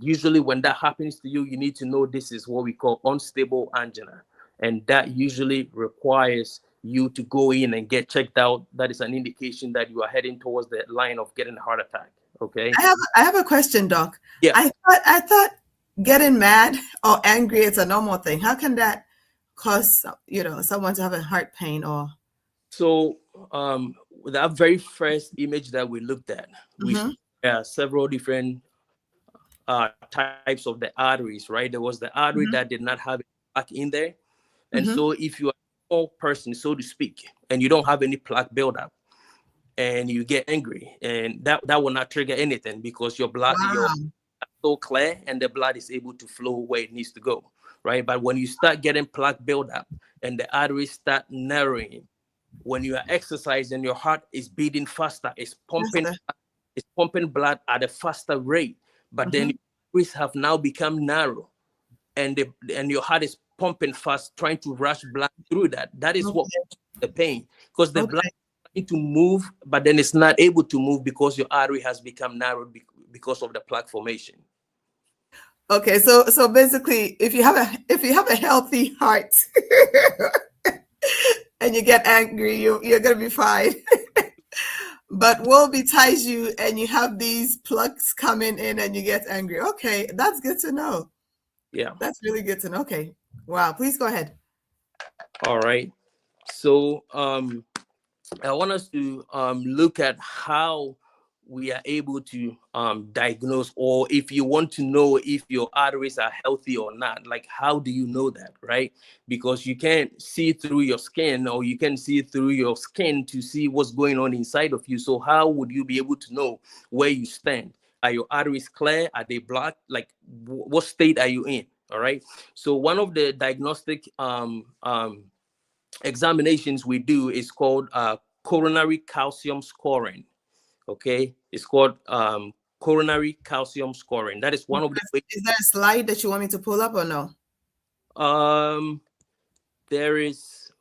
D: Usually when that happens to you, you need to know this is what we call unstable angina, and that usually requires you to go in and get checked out. That is an indication that you are heading towards the line of getting a heart attack. Okay,
C: I have a question, Doc.
D: Yeah.
C: I thought getting mad or angry is a normal thing. How can that cause someone to have a heart pain? Or
D: so that very first image that we looked at, we saw several different types of the arteries, right? There was the artery that did not have plaque in there. And so if you are a small person, so to speak, and you don't have any plaque buildup, and you get angry, and that will not trigger anything, because your blood is so clear and the blood is able to flow where it needs to go, right? But when you start getting plaque buildup and the arteries start narrowing, when you are exercising, your heart is beating faster, it's pumping blood at a faster rate, but then your arteries have now become narrow, and your heart is pumping fast, trying to rush blood through that. That is what the pain, because the blood is trying to move, but then it's not able to move because your artery has become narrowed because of the plaque formation.
C: Okay, so basically, if you have a healthy heart and you get angry, you're gonna be fine. But woe betide you, and you have these plugs coming in, and you get angry. Okay, that's good to know.
D: Yeah,
C: that's really good to know. Okay, wow. Please go ahead.
D: All right. So I want us to look at how we are able to diagnose, or if you want to know if your arteries are healthy or not, like how do you know that, right? Because you can't see through your skin, or you can see through your skin to see what's going on inside of you. So how would you be able to know where you stand? Are your arteries clear? Are they blocked? Like what state are you in? All right. So one of the diagnostic examinations we do is called coronary calcium scoring. Okay, it's called coronary calcium scoring. That is one of the ways.
C: Is there a slide that you want me to pull up or no?
D: There is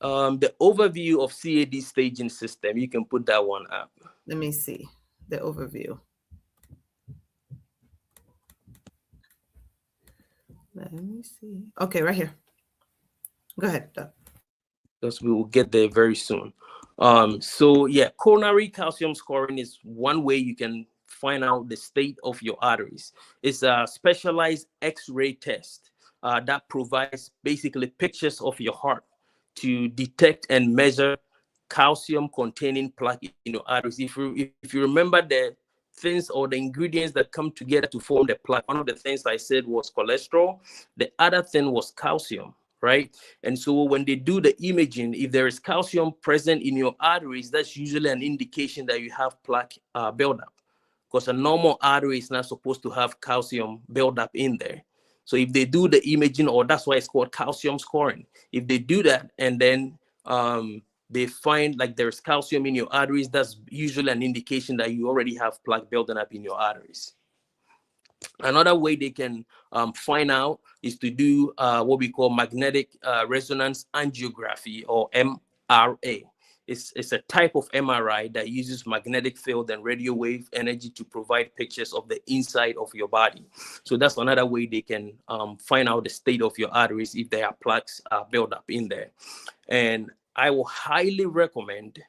D: the overview of CAD staging system. You can put that one up.
C: Let me see the overview. Let me see. Okay, right here. Go ahead, Doc.
D: Because we will get there very soon. So yeah, coronary calcium scoring is one way you can find out the state of your arteries. It's a specialized X-ray test that provides basically pictures of your heart to detect and measure calcium containing plaque in your arteries. If you remember the things or the ingredients that come together to form the plaque, one of the things I said was cholesterol. The other thing was calcium, right? And so when they do the imaging, if there is calcium present in your arteries, that's usually an indication that you have plaque buildup, because a normal artery is not supposed to have calcium buildup in there. So if they do the imaging, or that's why it's called calcium scoring, if they do that and then they find like there's calcium in your arteries, that's usually an indication that you already have plaque building up in your arteries. Another way they can find out is to do what we call magnetic resonance angiography, or MRA. It's a type of MRI that uses magnetic field and radio wave energy to provide pictures of the inside of your body. So that's another way they can find out the state of your arteries if there are plaques built up in there. And I will highly recommend,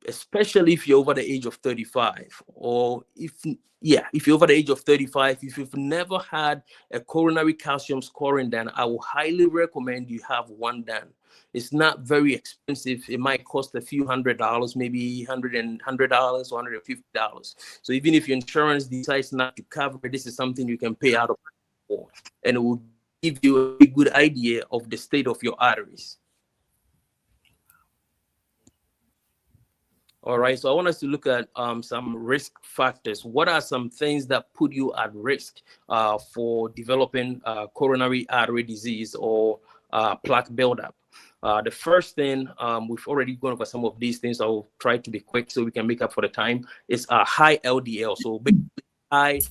D: especially if you're over the age of 35, or if you're over the age of 35, if you've never had a coronary calcium scoring done, I will highly recommend you have one done. It's not very expensive. It might cost a few $100, maybe $100 or $150. So even if your insurance decides not to cover it, this is something you can pay out of for, and it will give you a good idea of the state of your arteries. All right, so I want us to look at some risk factors. What are some things that put you at risk for developing coronary artery disease or plaque buildup? The first thing, we've already gone over some of these things. I'll try to be quick so we can make up for the time. Is high LDL, so basically high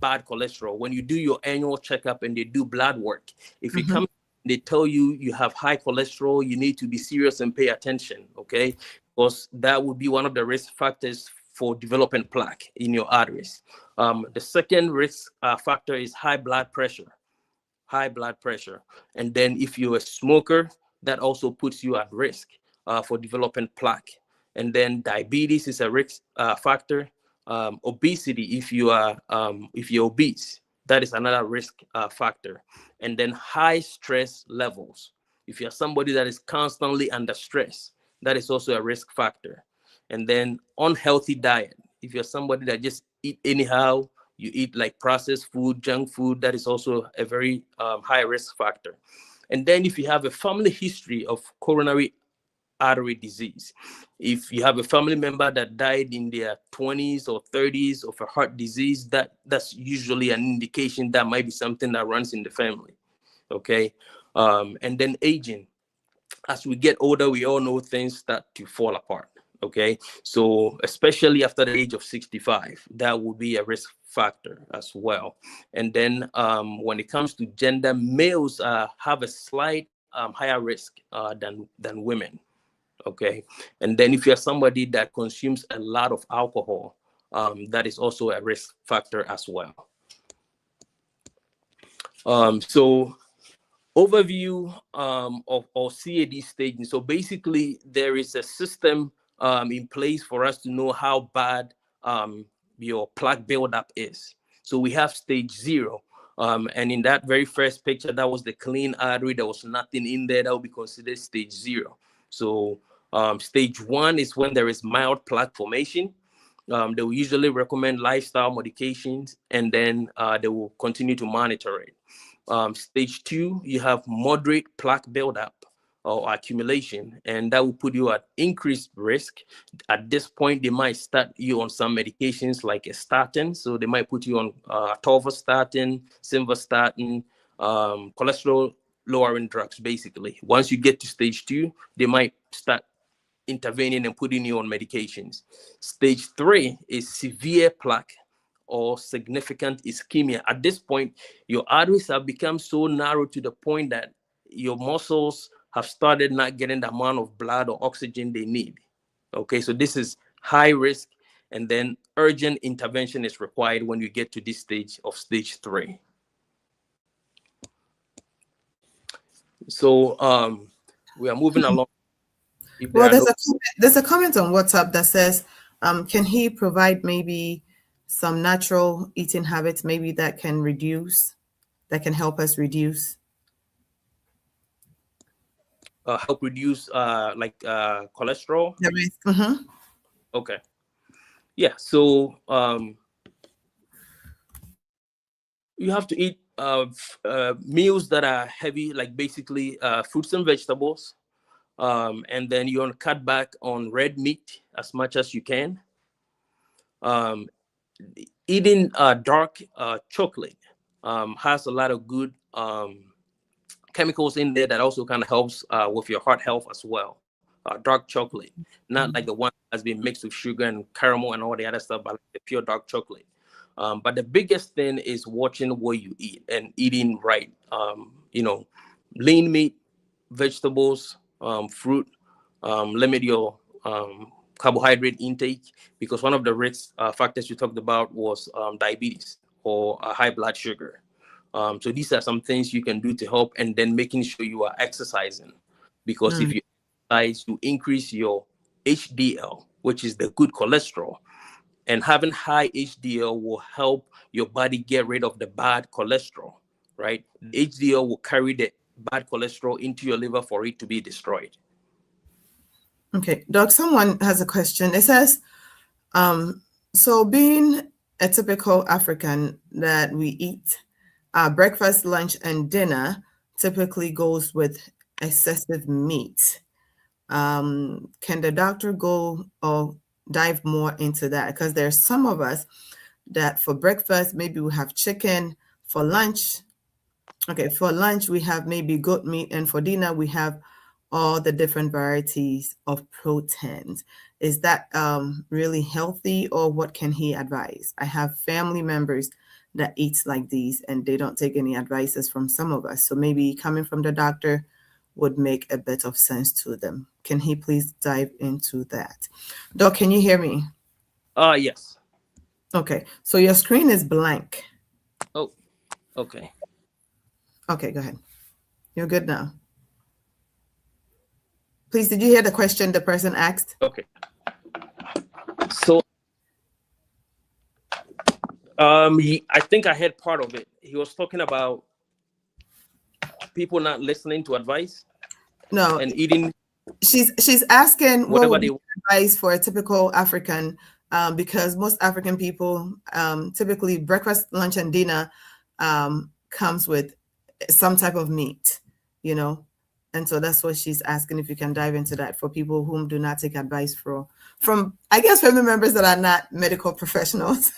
D: bad cholesterol. When you do your annual checkup and they do blood work, if you come, they tell you you have high cholesterol, you need to be serious and pay attention, okay? Because that would be one of the risk factors for developing plaque in your arteries. The second risk factor is high blood pressure. And then if you're a smoker, that also puts you at risk for developing plaque. And then diabetes is a risk factor. Obesity, if you're obese, that is another risk factor. And then high stress levels. If you're somebody that is constantly under stress, that is also a risk factor. And then unhealthy diet. If you're somebody that just eat anyhow, you eat like processed food, junk food, that is also a very high risk factor. And then if you have a family history of coronary artery disease, if you have a family member that died in their 20s or 30s of a heart disease, that's usually an indication that might be something that runs in the family. Okay. And then aging. As we get older, we all know things start to fall apart. Okay, so especially after the age of 65, that would be a risk factor as well. And then when it comes to gender, males have a slight higher risk than women. Okay, and then if you're somebody that consumes a lot of alcohol, that is also a risk factor as well. So overview of CAD staging. So basically, there is a system in place for us to know how bad your plaque buildup is. So we have stage 0. And in that very first picture, that was the clean artery. There was nothing in there. That would be considered stage 0. So stage 1 is when there is mild plaque formation. They will usually recommend lifestyle modifications, and then they will continue to monitor it. Stage 2, you have moderate plaque buildup or accumulation, and that will put you at increased risk. At this point, they might start you on some medications like a statin. So they might put you on atorvastatin, simvastatin, cholesterol lowering drugs, basically. Once you get to stage 2, they might start intervening and putting you on medications. Stage 3 is severe plaque or significant ischemia. At this point, your arteries have become so narrow to the point that your muscles have started not getting the amount of blood or oxygen they need. Okay, so this is high risk, and then urgent intervention is required when you get to this stage of stage 3. So we are moving along.
C: Well, there's a comment on WhatsApp that says, can he provide maybe some natural eating habits maybe that can help us reduce?
D: Help reduce cholesterol? Okay. Yeah, so you have to eat meals that are heavy, like basically fruits and vegetables. And then you want to cut back on red meat as much as you can. Eating dark chocolate has a lot of good chemicals in there that also kind of helps with your heart health as well. Dark chocolate, not like the one that's been mixed with sugar and caramel and all the other stuff, but like the pure dark chocolate. But the biggest thing is watching what you eat and eating right. Lean meat, vegetables, fruit, limit your carbohydrate intake, because one of the risk factors you talked about was diabetes or high blood sugar. So these are some things you can do to help, and then making sure you are exercising, because if you exercise, you increase your HDL, which is the good cholesterol, and having high HDL will help your body get rid of the bad cholesterol, right? The HDL will carry the bad cholesterol into your liver for it to be destroyed.
C: Okay, Doc, someone has a question. It says, so being a typical African that we eat breakfast, lunch, and dinner typically goes with excessive meat. Can the doctor go or dive more into that? Because there's some of us that for breakfast, maybe we have chicken. For lunch, okay, for lunch, we have maybe goat meat. And for dinner, we have all the different varieties of proteins. Is that really healthy, or what can he advise? I have family members that eat like these and they don't take any advices from some of us. So maybe coming from the doctor would make a bit of sense to them. Can he please dive into that? Doc, can you hear me?
E: Yes.
C: Okay, so your screen is blank.
E: Oh, okay.
C: Okay, go ahead. You're good now. Please, did you hear the question the person asked?
E: Okay. So, I think I heard part of it. He was talking about people not listening to advice.
C: No,
E: and eating.
C: She's asking what
E: Whatever
C: would be
E: they-
C: advice for a typical African, because most African people typically breakfast, lunch, and dinner comes with some type of meat, you know, and so that's what she's asking, if you can dive into that for people whom do not take advice from I guess family members that are not medical professionals.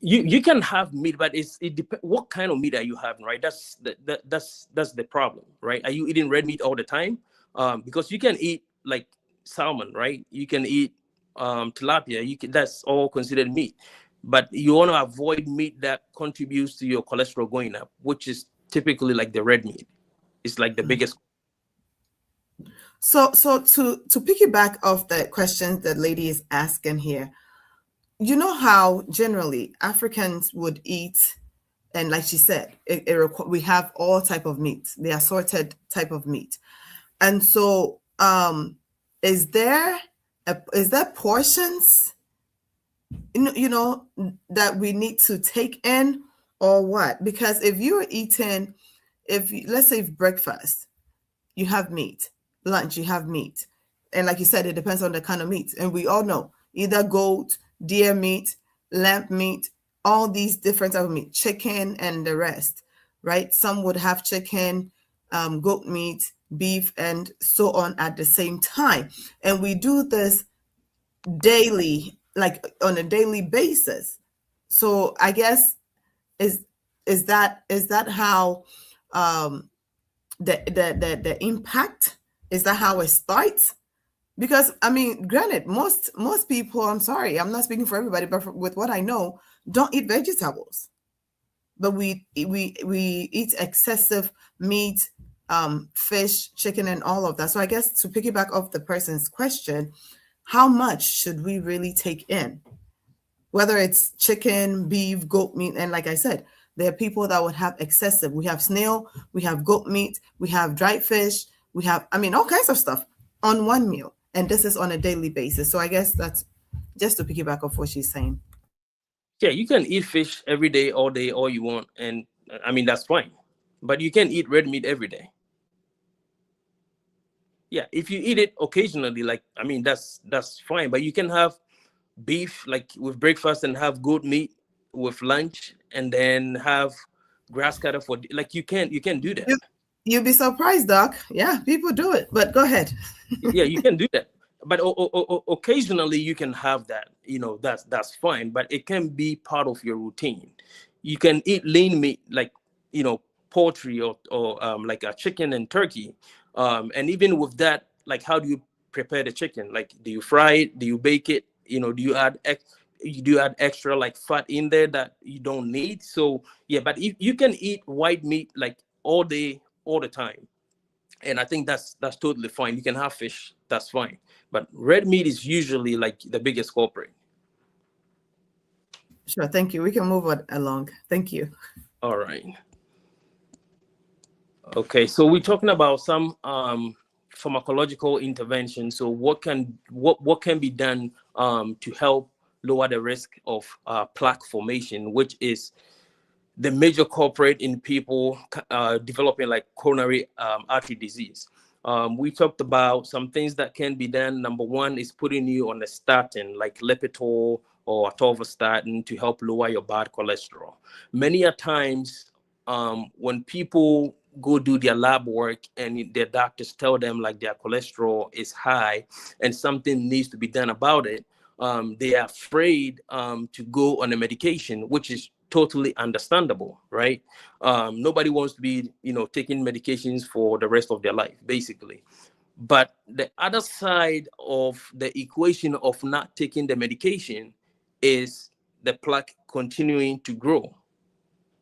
E: You can have meat, but it depends what kind of meat are you having, right? That's the problem, right? Are you eating red meat all the time? Because you can eat like salmon, right? You can eat tilapia. That's all considered meat, but you want to avoid meat that contributes to your cholesterol going up, which is typically like the red meat. It's like the biggest.
C: So to piggyback off the questions that lady is asking here, you know how generally Africans would eat, and like she said, we have all type of meat, the assorted type of meat, and so is there portions, you know, that we need to take in, or what? Because if you're eating, let's say breakfast, you have meat, lunch, you have meat, and like you said, it depends on the kind of meat, and we all know either goat, deer meat, lamb meat, all these different types of meat, chicken, and the rest, right? Some would have chicken, goat meat, beef, and so on at the same time. And we do this daily, like on a daily basis. So I guess is that how the impact, is that how it starts? Because I mean, granted, most people, I'm sorry, I'm not speaking for everybody, but with what I know, don't eat vegetables. But we eat excessive meat, fish, chicken, and all of that. So I guess to piggyback off the person's question, how much should we really take in? Whether it's chicken, beef, goat meat, and like I said, there are people that would have excessive. We have snail, we have goat meat, we have dried fish, we have, I mean, all kinds of stuff on one meal. And this is on a daily basis. So I guess that's just to piggyback off what she's saying.
E: Yeah, you can eat fish every day, all you want. And I mean, that's fine. But you can eat red meat every day. Yeah, if you eat it occasionally, like, I mean, that's fine. But you can have beef like with breakfast and have goat meat with lunch and then have grass cutter for, like, you can do that.
C: You'd be surprised, Doc. Yeah, people do it, but go ahead.
E: Yeah, you can do that. But occasionally you can have that, you know, that's fine, but it can be part of your routine. You can eat lean meat, like, you know, poultry or like a chicken and turkey. And even with that, like, how do you prepare the chicken? Like, do you fry it? Do you bake it? You know, do you add extra like fat in there that you don't need? So yeah, but if you can eat white meat like all day, all the time, and I think that's totally fine. You can have fish, that's fine, but red meat is usually like the biggest culprit.
C: Sure, thank you. We can move on along. Thank you.
E: All right. Okay, so we're talking about some pharmacological intervention. So what can be done to help lower the risk of plaque formation, which is the major culprit in people developing like coronary artery disease. We talked about some things that can be done. Number one is putting you on a statin like Lipitor or atorvastatin to help lower your bad cholesterol. Many a times, when people go do their lab work and their doctors tell them like their cholesterol is high and something needs to be done about it, they are afraid to go on a medication, which is totally understandable, right? Nobody wants to be, taking medications for the rest of their life, basically. But the other side of the equation of not taking the medication is the plaque continuing to grow,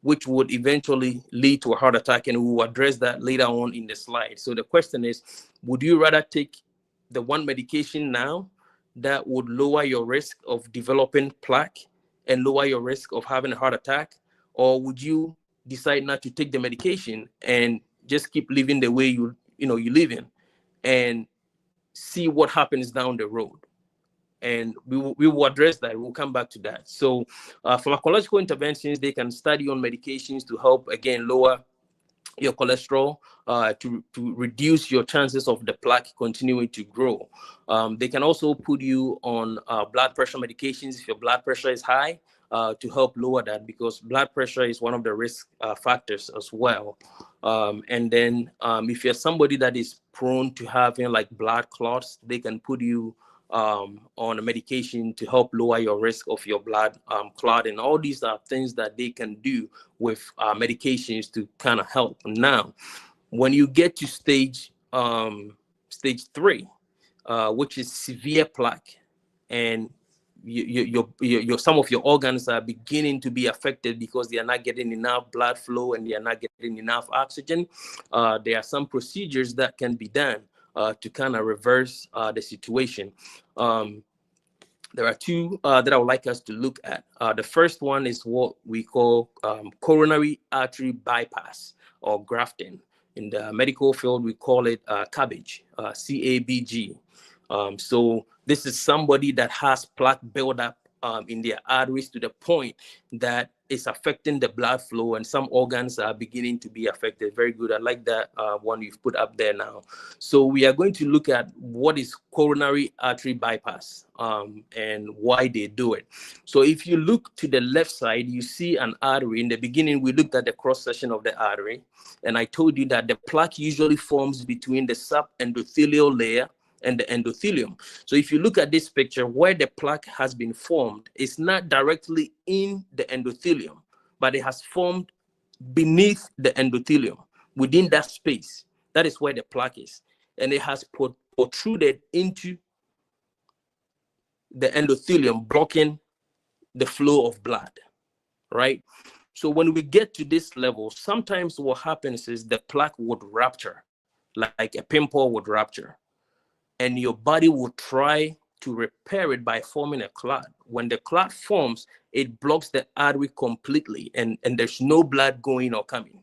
E: which would eventually lead to a heart attack, and we will address that later on in the slide. So the question is, would you rather take the one medication now that would lower your risk of developing plaque and lower your risk of having a heart attack, or would you decide not to take the medication and just keep living the way you live in and see what happens down the road? And we will address that. We'll come back to that. So pharmacological interventions, they can study on medications to help, again, lower your cholesterol, to reduce your chances of the plaque continuing to grow. They can also put you on blood pressure medications if your blood pressure is high, to help lower that, because blood pressure is one of the risk factors as well. And then if you're somebody that is prone to having like blood clots, they can put you on a medication to help lower your risk of your blood clot. And all these are things that they can do with medications to kind of help. Now, when you get to stage 3, which is severe plaque, and your some of your organs are beginning to be affected because they are not getting enough blood flow and they are not getting enough oxygen, there are some procedures that can be done to kind of reverse the situation. There are two that I would like us to look at. The first one is what we call coronary artery bypass, or grafting. In the medical field, we call it CABG, C-A-B-G. So this is somebody that has plaque buildup in their arteries to the point that it's affecting the blood flow, and some organs are beginning to be affected. Very good. I like that one you've put up there now. So we are going to look at what is coronary artery bypass and why they do it. So if you look to the left side, you see an artery. In the beginning, we looked at the cross section of the artery, and I told you that the plaque usually forms between the subendothelial layer and the endothelium. So if you look at this picture, where the plaque has been formed, it's not directly in the endothelium, but it has formed beneath the endothelium, within that space. That is where the plaque is. And it has protruded into the endothelium, blocking the flow of blood, right? So when we get to this level, sometimes what happens is the plaque would rupture, like a pimple would rupture. And your body will try to repair it by forming a clot. When the clot forms, it blocks the artery completely, and there's no blood going or coming.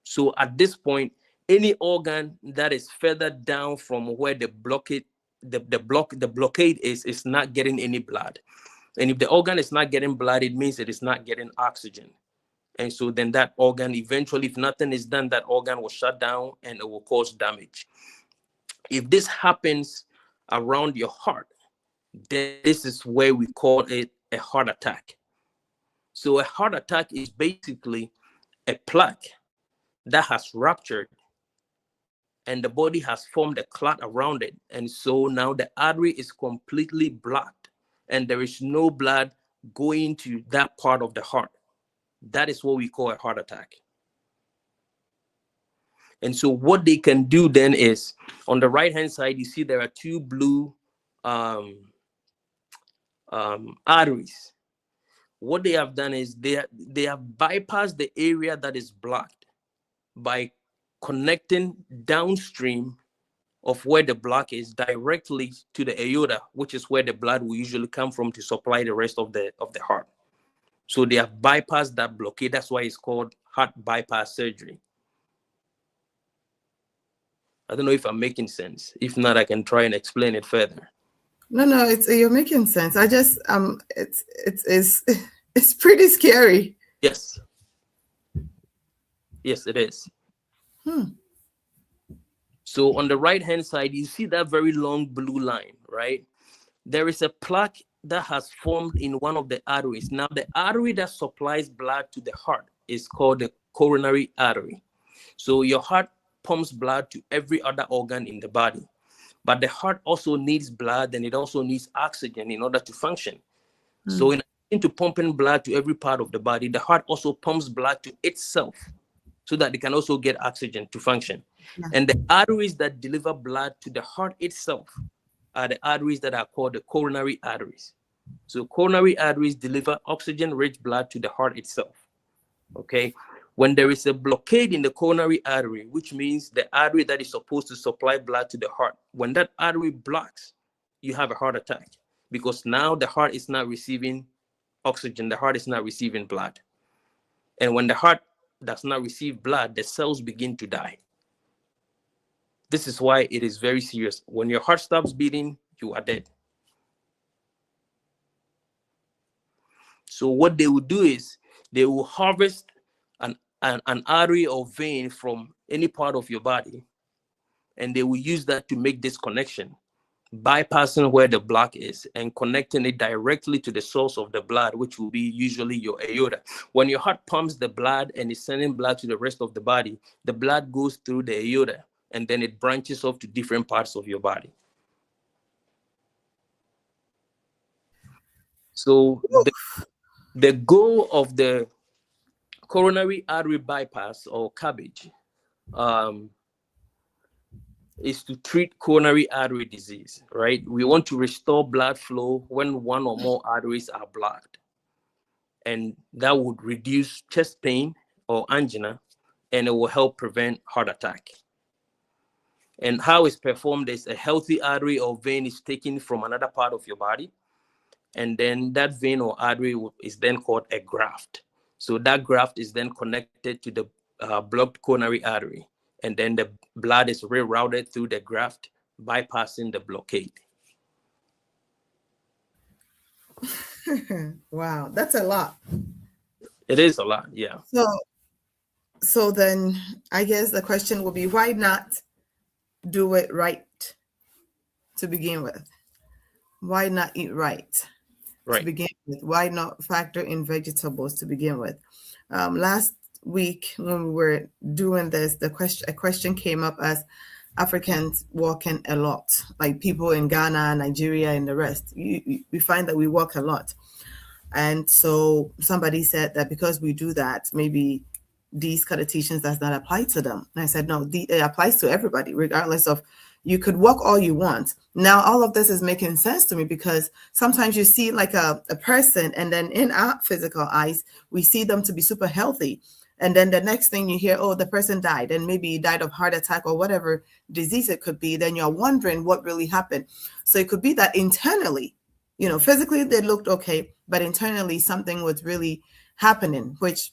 E: So at this point, any organ that is further down from where the blockade is not getting any blood. And if the organ is not getting blood, it means it is not getting oxygen. And so then that organ, eventually, if nothing is done, that organ will shut down and it will cause damage. If this happens around your heart, then this is where we call it a heart attack. So a heart attack is basically a plaque that has ruptured and the body has formed a clot around it. And so now the artery is completely blocked and there is no blood going to that part of the heart. That is what we call a heart attack. And so what they can do then is, on the right-hand side, you see there are two blue arteries. What they have done is they have bypassed the area that is blocked by connecting downstream of where the block is directly to the aorta, which is where the blood will usually come from to supply the rest of the heart. So they have bypassed that blockade. That's why it's called heart bypass surgery. I don't know if I'm making sense. If not, I can try and explain it further.
C: No, you're making sense. I just it's pretty scary.
E: Yes. Yes, it is. So on the right-hand side, you see that very long blue line, right? There is a plaque that has formed in one of the arteries. Now, the artery that supplies blood to the heart is called the coronary artery. So your heart pumps blood to every other organ in the body. But the heart also needs blood, and it also needs oxygen in order to function. So in addition to pumping blood to every part of the body, the heart also pumps blood to itself so that it can also get oxygen to function. And the arteries that deliver blood to the heart itself are the arteries that are called the coronary arteries. So coronary arteries deliver oxygen-rich blood to the heart itself. Okay. When there is a blockade in the coronary artery, which means the artery that is supposed to supply blood to the heart, when that artery blocks, you have a heart attack, because now the heart is not receiving oxygen, the heart is not receiving blood. And when the heart does not receive blood, the cells begin to die. This is why it is very serious. When your heart stops beating, you are dead. So what they will do is they will harvest an artery or vein from any part of your body, and they will use that to make this connection, bypassing where the block is and connecting it directly to the source of the blood, which will be usually your aorta. When your heart pumps the blood and is sending blood to the rest of the body, the blood goes through the aorta and then it branches off to different parts of your body. So the goal of the coronary artery bypass or CABG is to treat coronary artery disease, right? We want to restore blood flow when one or more arteries are blocked. And that would reduce chest pain or angina, and it will help prevent heart attack. And how it's performed is a healthy artery or vein is taken from another part of your body, and then that vein or artery is then called a graft. So that graft is then connected to the blocked coronary artery, and then the blood is rerouted through the graft, bypassing the blockade.
C: Wow, that's a lot.
E: It is a lot, yeah.
C: So then I guess the question will be, why not do it right to begin with? Why not eat right to begin with? Why not factor in vegetables to begin with? Last week when we were doing this, a question came up as Africans walking a lot, like people in Ghana, Nigeria, and the rest. We find that we walk a lot. And so somebody said that because we do that, maybe these connotations does not apply to them. And I said, no, it applies to everybody, regardless of, you could walk all you want. Now, all of this is making sense to me, because sometimes you see like a person, and then in our physical eyes, we see them to be super healthy. And then the next thing you hear, oh, the person died, and maybe he died of heart attack or whatever disease it could be. Then you're wondering what really happened. So it could be that internally, physically they looked okay, but internally something was really happening, which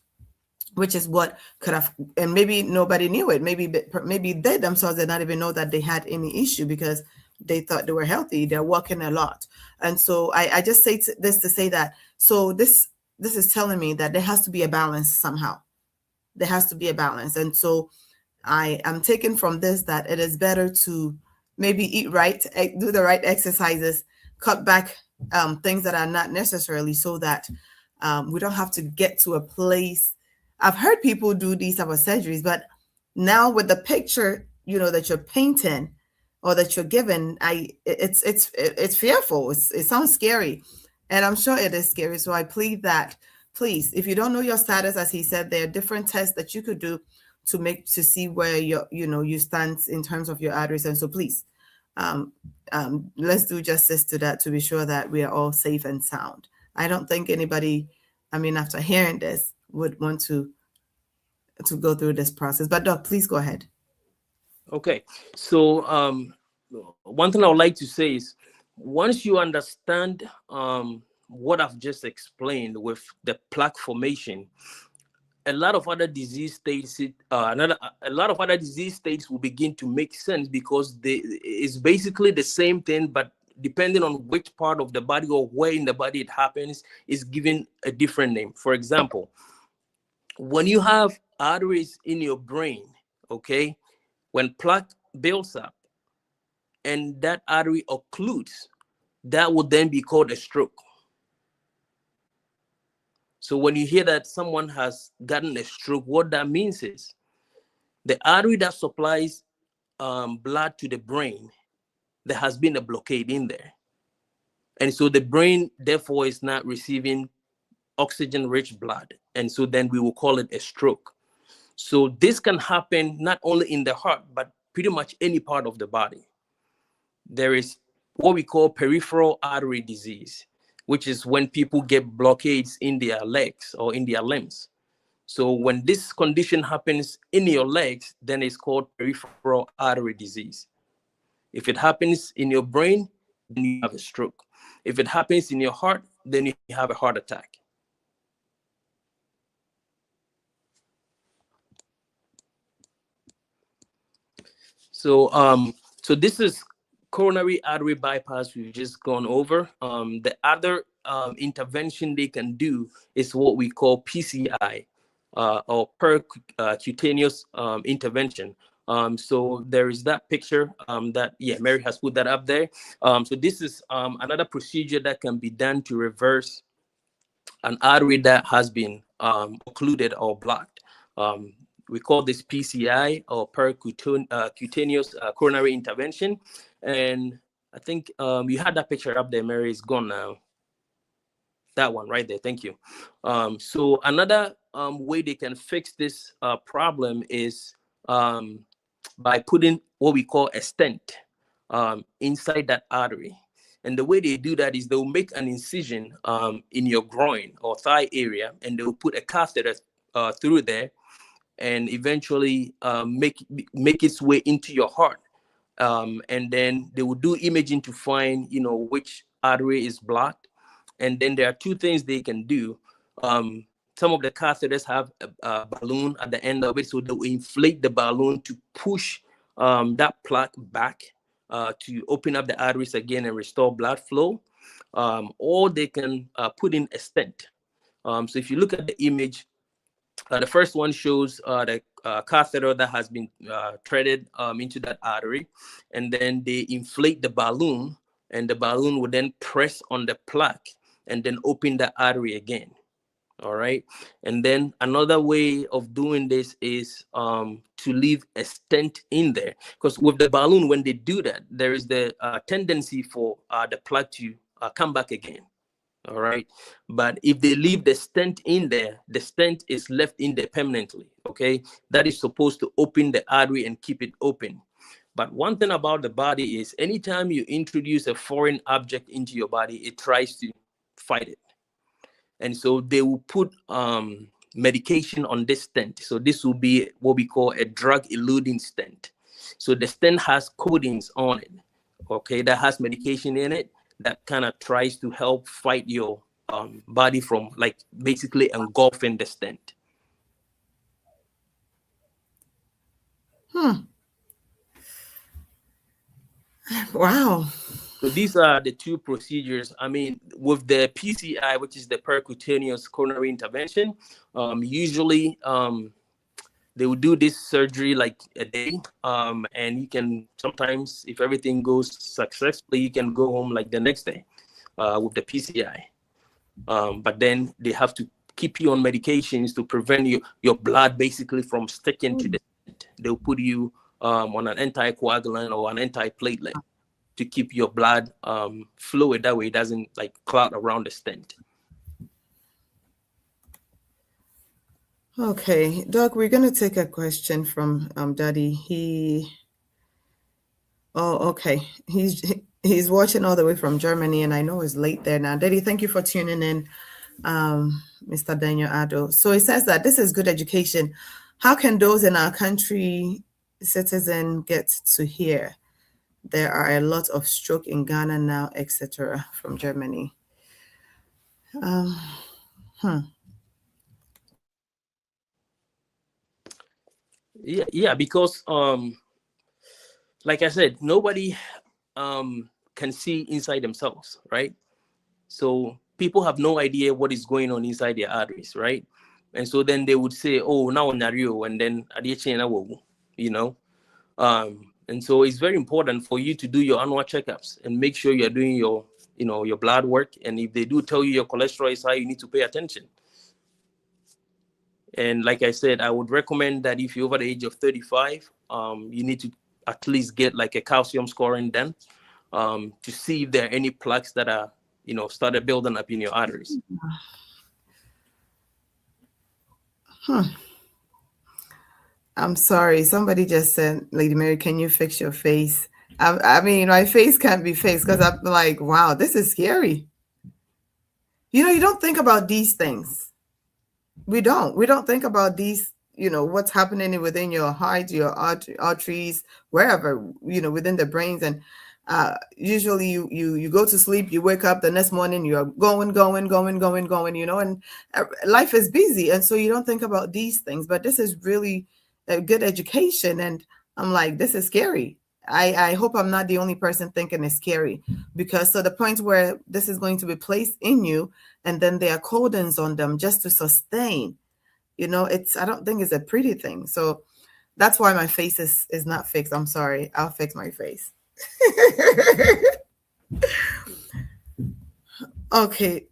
C: is what could have, and maybe nobody knew it. Maybe they themselves did not even know that they had any issue, because they thought they were healthy. They're walking a lot. And so I just say this to say that, so this is telling me that there has to be a balance somehow. There has to be a balance. And so I am taking from this that it is better to maybe eat right, do the right exercises, cut back things that are not necessarily, so that we don't have to get to a place. I've heard people do these type of surgeries, but now with the picture, that you're painting or that you're given, it's fearful. It sounds scary, and I'm sure it is scary. So I plead that, please, if you don't know your status, as he said, there are different tests that you could do to see where you stand in terms of your arteries. And so please, let's do justice to that, to be sure that we are all safe and sound. I don't think anybody, after hearing this, would want to go through this process. But Doc, please go ahead.
E: Okay. So one thing I would like to say is, once you understand what I've just explained with the plaque formation, a lot of other disease states will begin to make sense, because it's basically the same thing, but depending on which part of the body or where in the body it happens, is given a different name. For example, when you have arteries in your brain, okay, when plaque builds up and that artery occludes, that would then be called a stroke. So when you hear that someone has gotten a stroke, what that means is the artery that supplies blood to the brain, there has been a blockade in there. And so the brain, therefore, is not receiving oxygen-rich blood. And so then we will call it a stroke. So this can happen not only in the heart, but pretty much any part of the body. There is what we call peripheral artery disease, which is when people get blockades in their legs or in their limbs. So when this condition happens in your legs, then it's called peripheral artery disease. If it happens in your brain, then you have a stroke. If it happens in your heart, then you have a heart attack. So, so this is coronary artery bypass we've just gone over. The other intervention they can do is what we call PCI, or percutaneous intervention. So there is that picture that, Mary has put that up there. So this is another procedure that can be done to reverse an artery that has been occluded or blocked. We call this PCI, or percutaneous coronary intervention. And I think you had that picture up there, Mary. Is gone now. That one right there. Thank you. So another way they can fix this problem is by putting what we call a stent inside that artery. And the way they do that is they'll make an incision in your groin or thigh area, and they'll put a catheter through there, and eventually make its way into your heart. And then they will do imaging to find, which artery is blocked. And then there are two things they can do. Some of the catheters have a balloon at the end of it, so they will inflate the balloon to push that plaque back to open up the arteries again and restore blood flow. Or they can put in a stent. So if you look at the image, the first one shows the catheter that has been threaded into that artery, and then they inflate the balloon, and the balloon will then press on the plaque and then open the artery again. All right. And then another way of doing this is to leave a stent in there, because with the balloon, when they do that, there is the tendency for the plaque to come back again. All right. But if they leave the stent in there, the stent is left in there permanently. Okay. That is supposed to open the artery and keep it open. But one thing about the body is anytime you introduce a foreign object into your body, it tries to fight it. And so they will put medication on this stent. So this will be what we call a drug-eluting stent. So the stent has coatings on it, okay, that has medication in it that kind of tries to help fight your body from, like, basically engulfing the stent.
C: Wow.
E: So these are the two procedures. I mean, with the PCI, which is the percutaneous coronary intervention, usually they will do this surgery like a day, and you can sometimes, if everything goes successfully, you can go home like the next day with the PCI. But then they have to keep you on medications to prevent your blood basically from sticking to the stent. They'll put you on an anticoagulant or an antiplatelet to keep your blood fluid. That way it doesn't like clot around the stent.
C: Okay, Doc, we're going to take a question from Daddy. Okay. He's watching all the way from Germany, and I know it's late there now. Daddy, thank you for tuning in, Mr. Daniel Ado. So it says that this is good education. How can those in our country citizen get to hear? There are a lot of stroke in Ghana now, etc. from Germany.
E: Yeah, because like I said, nobody can see inside themselves, right? So people have no idea what is going on inside their arteries, right? And so then they would say, oh, now Nario, and then you know. And so it's very important for you to do your annual checkups and make sure you're doing your your blood work. And if they do tell you your cholesterol is high, you need to pay attention. And like I said, I would recommend that if you're over the age of 35, you need to at least get like a calcium scoring done to see if there are any plaques that are, started building up in your arteries.
C: I'm sorry. Somebody just said, Lady Mary, can you fix your face? I mean, my face can't be fixed because I'm like, wow, this is scary. You don't think about these things. We don't think about these, what's happening within your heart, your arteries, wherever, within the brains. And usually you go to sleep, you wake up the next morning, you're going, and life is busy. And so you don't think about these things, but this is really a good education. And I'm like, this is scary. I hope I'm not the only person thinking it's scary, because so the point where this is going to be placed in you, and then there are codons on them just to sustain, I don't think it's a pretty thing. So that's why my face is not fixed. I'm sorry. I'll fix my face. Okay.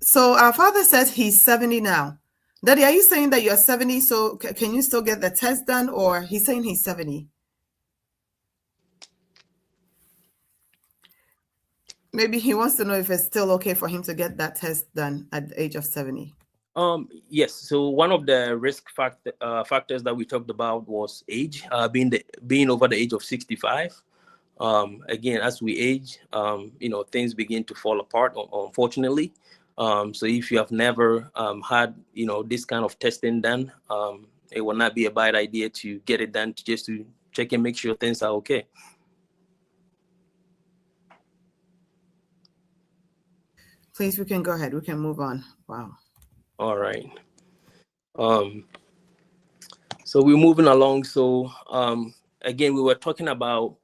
C: So our father says he's 70 now. Daddy, are you saying that you're 70? So can you still get the test done, or he's saying he's 70? Maybe he wants to know if it's still okay for him to get that test done at the age of 70.
E: Yes. So one of the risk factors that we talked about was age, being over the age of 65. Again, as we age, things begin to fall apart, unfortunately. So if you have never had, this kind of testing done, it will not be a bad idea to get it done just to check and make sure things are okay.
C: Please, we can go ahead. We can move on. Wow.
E: All right. So we're moving along. So again, we were talking about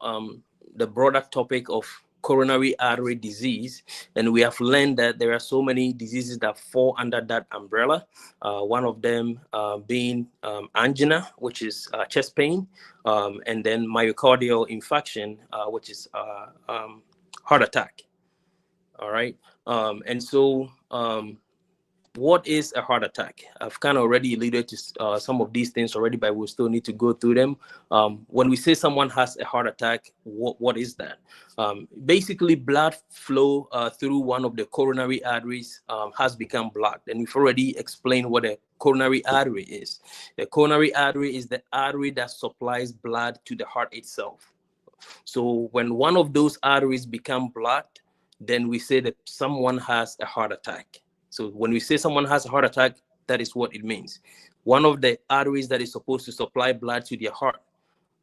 E: the broader topic of coronary artery disease, and we have learned that there are so many diseases that fall under that umbrella. One of them being angina, which is chest pain, and then myocardial infarction, which is heart attack. All right. And so what is a heart attack? I've kind of already alluded to some of these things already, but we'll still need to go through them. When we say someone has a heart attack, what is that? Basically, blood flow through one of the coronary arteries has become blocked. And we've already explained what a coronary artery is. The coronary artery is the artery that supplies blood to the heart itself. So when one of those arteries become blocked, then we say that someone has a heart attack. So when we say someone has a heart attack, that is what it means. One of the arteries that is supposed to supply blood to their heart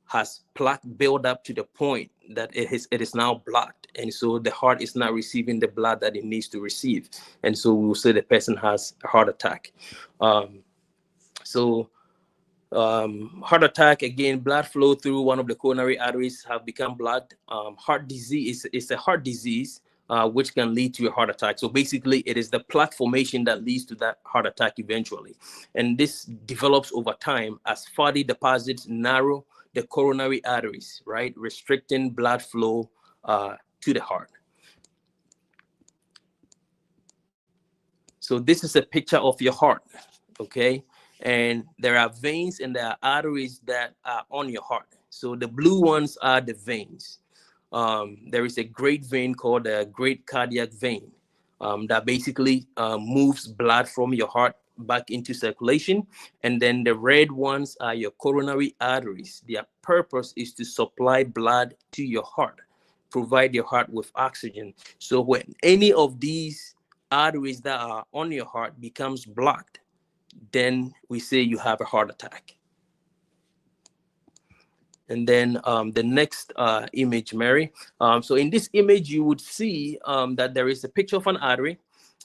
E: has plaque built up to the point that it is now blocked. And so the heart is not receiving the blood that it needs to receive. And so we will say the person has a heart attack. Heart attack, again, blood flow through one of the coronary arteries have become blocked. Heart disease is a heart disease which can lead to a heart attack. So basically, it is the plaque formation that leads to that heart attack eventually. And this develops over time as fatty deposits narrow the coronary arteries, right? Restricting blood flow to the heart. So this is a picture of your heart, okay? And there are veins and there are arteries that are on your heart. So the blue ones are the veins. There is a great vein called a great cardiac vein that basically moves blood from your heart back into circulation. And then the red ones are your coronary arteries. Their purpose is to supply blood to your heart, provide your heart with oxygen. So when any of these arteries that are on your heart becomes blocked, then we say you have a heart attack. And then the next image, Mary. So in this image, you would see that there is a picture of an artery,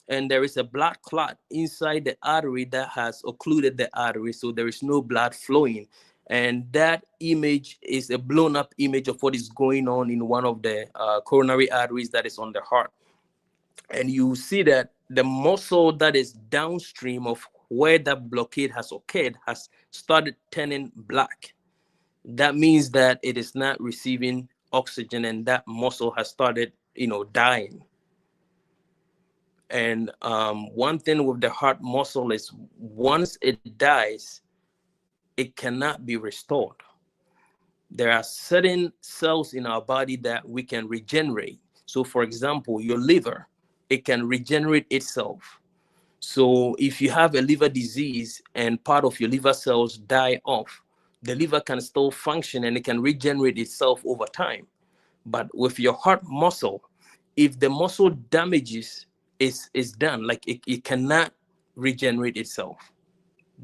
E: and there is a blood clot inside the artery that has occluded the artery, so there is no blood flowing. And that image is a blown up image of what is going on in one of the coronary arteries that is on the heart. And you see that the muscle that is downstream of where that blockade has occurred has started turning black. That means that it is not receiving oxygen, and that muscle has started dying. And one thing with the heart muscle is once it dies, it cannot be restored. There are certain cells in our body that we can regenerate. So for example, your liver, it can regenerate itself. So if you have a liver disease and part of your liver cells die off, the liver can still function and it can regenerate itself over time. But with your heart muscle, if the muscle damages is done, like it cannot regenerate itself.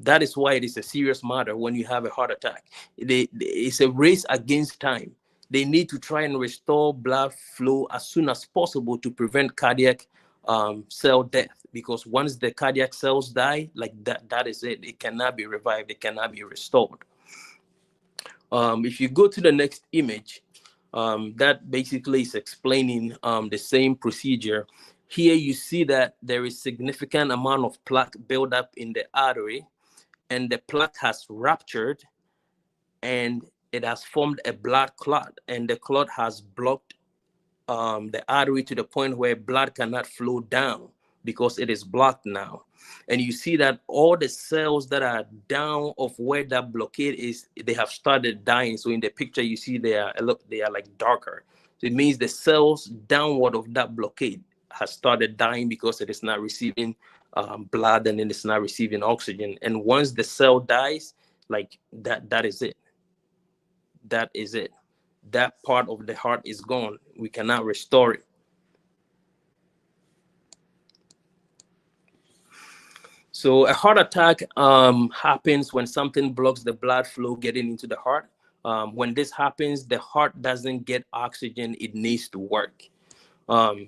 E: That is why it is a serious matter when you have a heart attack. It's a race against time. They need to try and restore blood flow as soon as possible to prevent cardiac cell death, because once the cardiac cells die, like that is it. It cannot be revived. It cannot be restored. If you go to the next image, that basically is explaining the same procedure. Here you see that there is significant amount of plaque buildup in the artery, and the plaque has ruptured and it has formed a blood clot, and the clot has blocked the artery to the point where blood cannot flow down because it is blocked now. And you see that all the cells that are down of where that blockade is, they have started dying. So in the picture you see they are like darker. So it means the cells downward of that blockade has started dying because it is not receiving blood, and then it's not receiving oxygen. And once the cell dies, like that is it. That is it. That part of the heart is gone. We cannot restore it. So a heart attack happens when something blocks the blood flow getting into the heart. When this happens, the heart doesn't get oxygen it needs to work.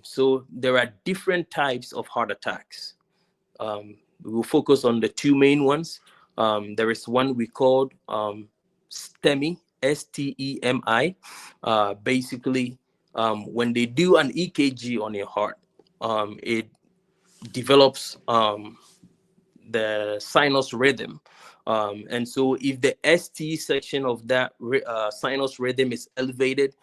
E: So there are different types of heart attacks. We will focus on the two main ones. There is one we called STEMI, STEMI. Basically, when they do an EKG on your heart, it develops the sinus rhythm. And so if the ST section of that sinus rhythm is elevated,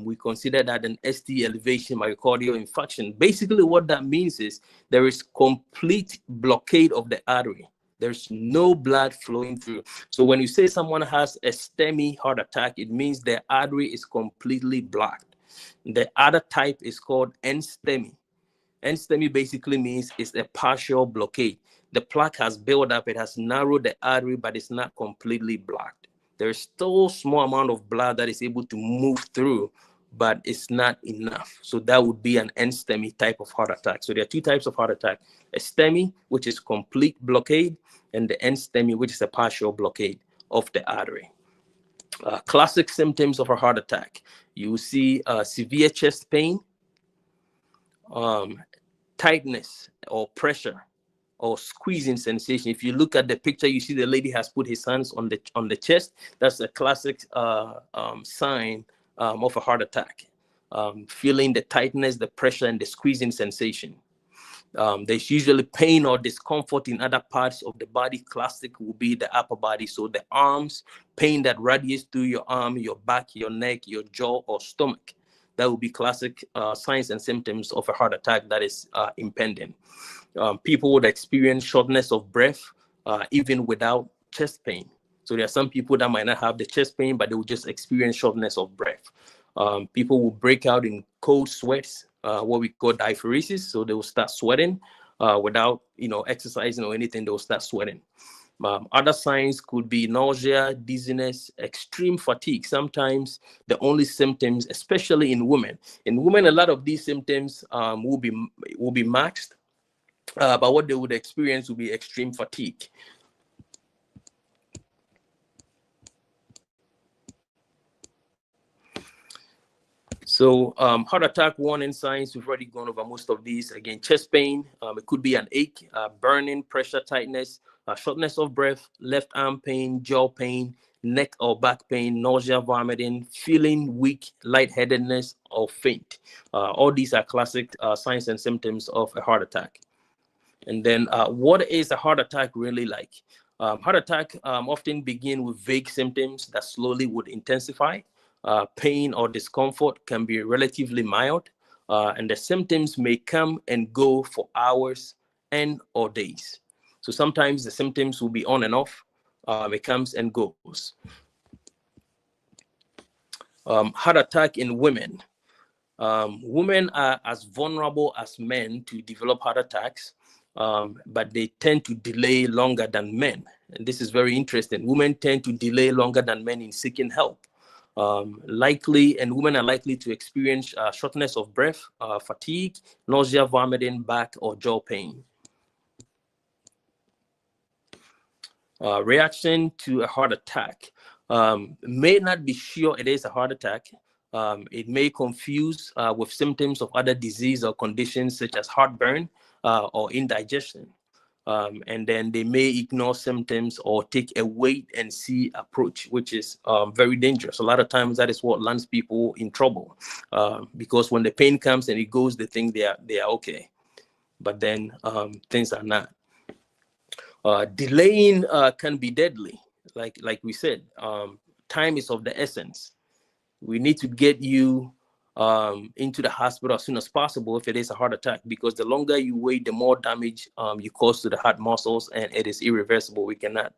E: we consider that an ST elevation myocardial infarction. Basically what that means is there is complete blockade of the artery. There's no blood flowing through. So when you say someone has a STEMI heart attack, it means the artery is completely blocked. The other type is called NSTEMI. NSTEMI basically means it's a partial blockade. The plaque has built up, it has narrowed the artery, but it's not completely blocked. There's still a small amount of blood that is able to move through, but it's not enough. So that would be an NSTEMI type of heart attack. So there are two types of heart attack: a STEMI, which is complete blockade, and the NSTEMI, which is a partial blockade of the artery. Classic symptoms of a heart attack: you will see severe chest pain, tightness or pressure or squeezing sensation. If you look at the picture, you see the lady has put his hands on the chest. That's a classic sign of a heart attack. Feeling the tightness, the pressure, and the squeezing sensation. There's usually pain or discomfort in other parts of the body. Classic will be the upper body. So the arms, pain that radiates through your arm, your back, your neck, your jaw, or stomach. That will be classic signs and symptoms of a heart attack that is impending. People would experience shortness of breath even without chest pain. So there are some people that might not have the chest pain, but they will just experience shortness of breath. People will break out in cold sweats, what we call diaphoresis. So they will start sweating without exercising or anything. They will start sweating. Other signs could be nausea, dizziness, extreme fatigue. Sometimes the only symptoms, especially in women. In women, a lot of these symptoms will be masked, but what they would experience will be extreme fatigue. So heart attack warning signs, we've already gone over most of these. Again, chest pain, it could be an ache, burning, pressure, tightness, shortness of breath, left arm pain, jaw pain, neck or back pain, nausea, vomiting, feeling weak, lightheadedness, or faint. All these are classic signs and symptoms of a heart attack. And then what is a heart attack really like? Heart attack often begin with vague symptoms that slowly would intensify. Pain or discomfort can be relatively mild. and the symptoms may come and go for hours and or days. So sometimes the symptoms will be on and off. It comes and goes. Heart attack in women. Women are as vulnerable as men to develop heart attacks, but they tend to delay longer than men. And this is very interesting. Women tend to delay longer than men in seeking help. Women are likely to experience shortness of breath, fatigue, nausea, vomiting, back or jaw pain. Reaction to a heart attack. May not be sure it is a heart attack. It may confuse with symptoms of other disease or conditions such as heartburn or indigestion. And then they may ignore symptoms or take a wait and see approach, which is very dangerous. A lot of times that is what lands people in trouble, because when the pain comes and it goes, they think they are okay, but then things are not. Delaying can be deadly. Like we said, time is of the essence. We need to get you into the hospital as soon as possible if it is a heart attack, because the longer you wait, the more damage you cause to the heart muscles, and it is irreversible. We cannot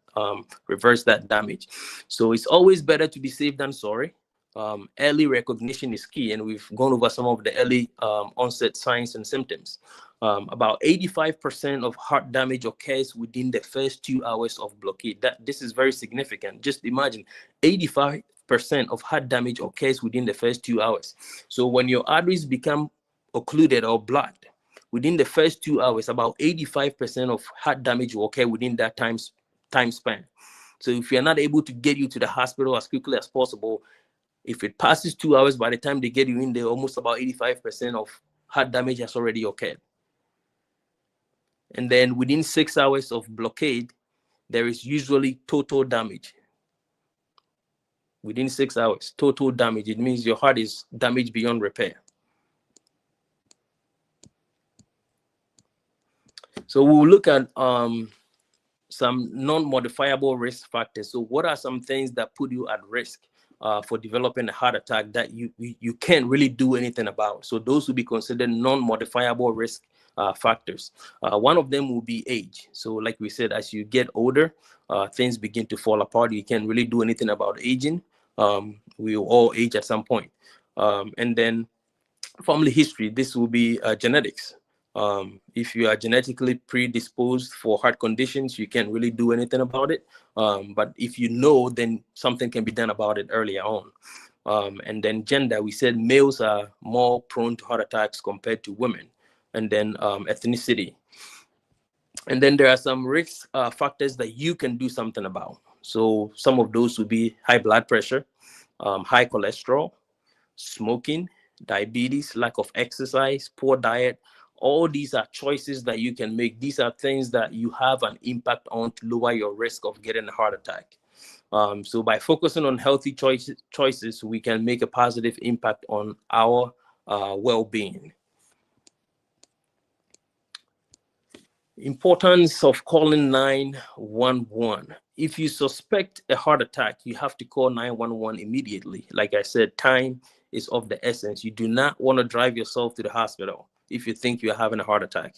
E: reverse that damage. So it's always better to be safe than sorry. Early recognition is key, and we've gone over some of the early onset signs and symptoms. About 85% of heart damage occurs within the first 2 hours of blockade. This is very significant. Just imagine 85% of heart damage occurs within the first 2 hours. So when your arteries become occluded or blocked, within the first 2 hours, about 85% of heart damage will occur within that time span. So if you're not able to get you to the hospital as quickly as possible, if it passes 2 hours, by the time they get you in there, almost about 85% of heart damage has already occurred. And then within 6 hours of blockade, there is usually total damage. Within 6 hours, total damage. It means your heart is damaged beyond repair. So we'll look at some non-modifiable risk factors. So what are some things that put you at risk for developing a heart attack that you can't really do anything about? So those will be considered non-modifiable risk factors. One of them will be age. So like we said, as you get older, things begin to fall apart. You can't really do anything about aging. We will all age at some point. And then family history. This will be genetics. If you are genetically predisposed for heart conditions, you can't really do anything about it. But if you know, then something can be done about it earlier on. And then gender, we said males are more prone to heart attacks compared to women. And then ethnicity. And then there are some risk factors that you can do something about. So some of those would be high blood pressure, high cholesterol, smoking, diabetes, lack of exercise, poor diet. All these are choices that you can make. These are things that you have an impact on to lower your risk of getting a heart attack. So by focusing on healthy choices, we can make a positive impact on our well-being. Importance of calling 911. If you suspect a heart attack, you have to call 911 immediately. Like I said, time is of the essence. You do not want to drive yourself to the hospital if you think you're having a heart attack.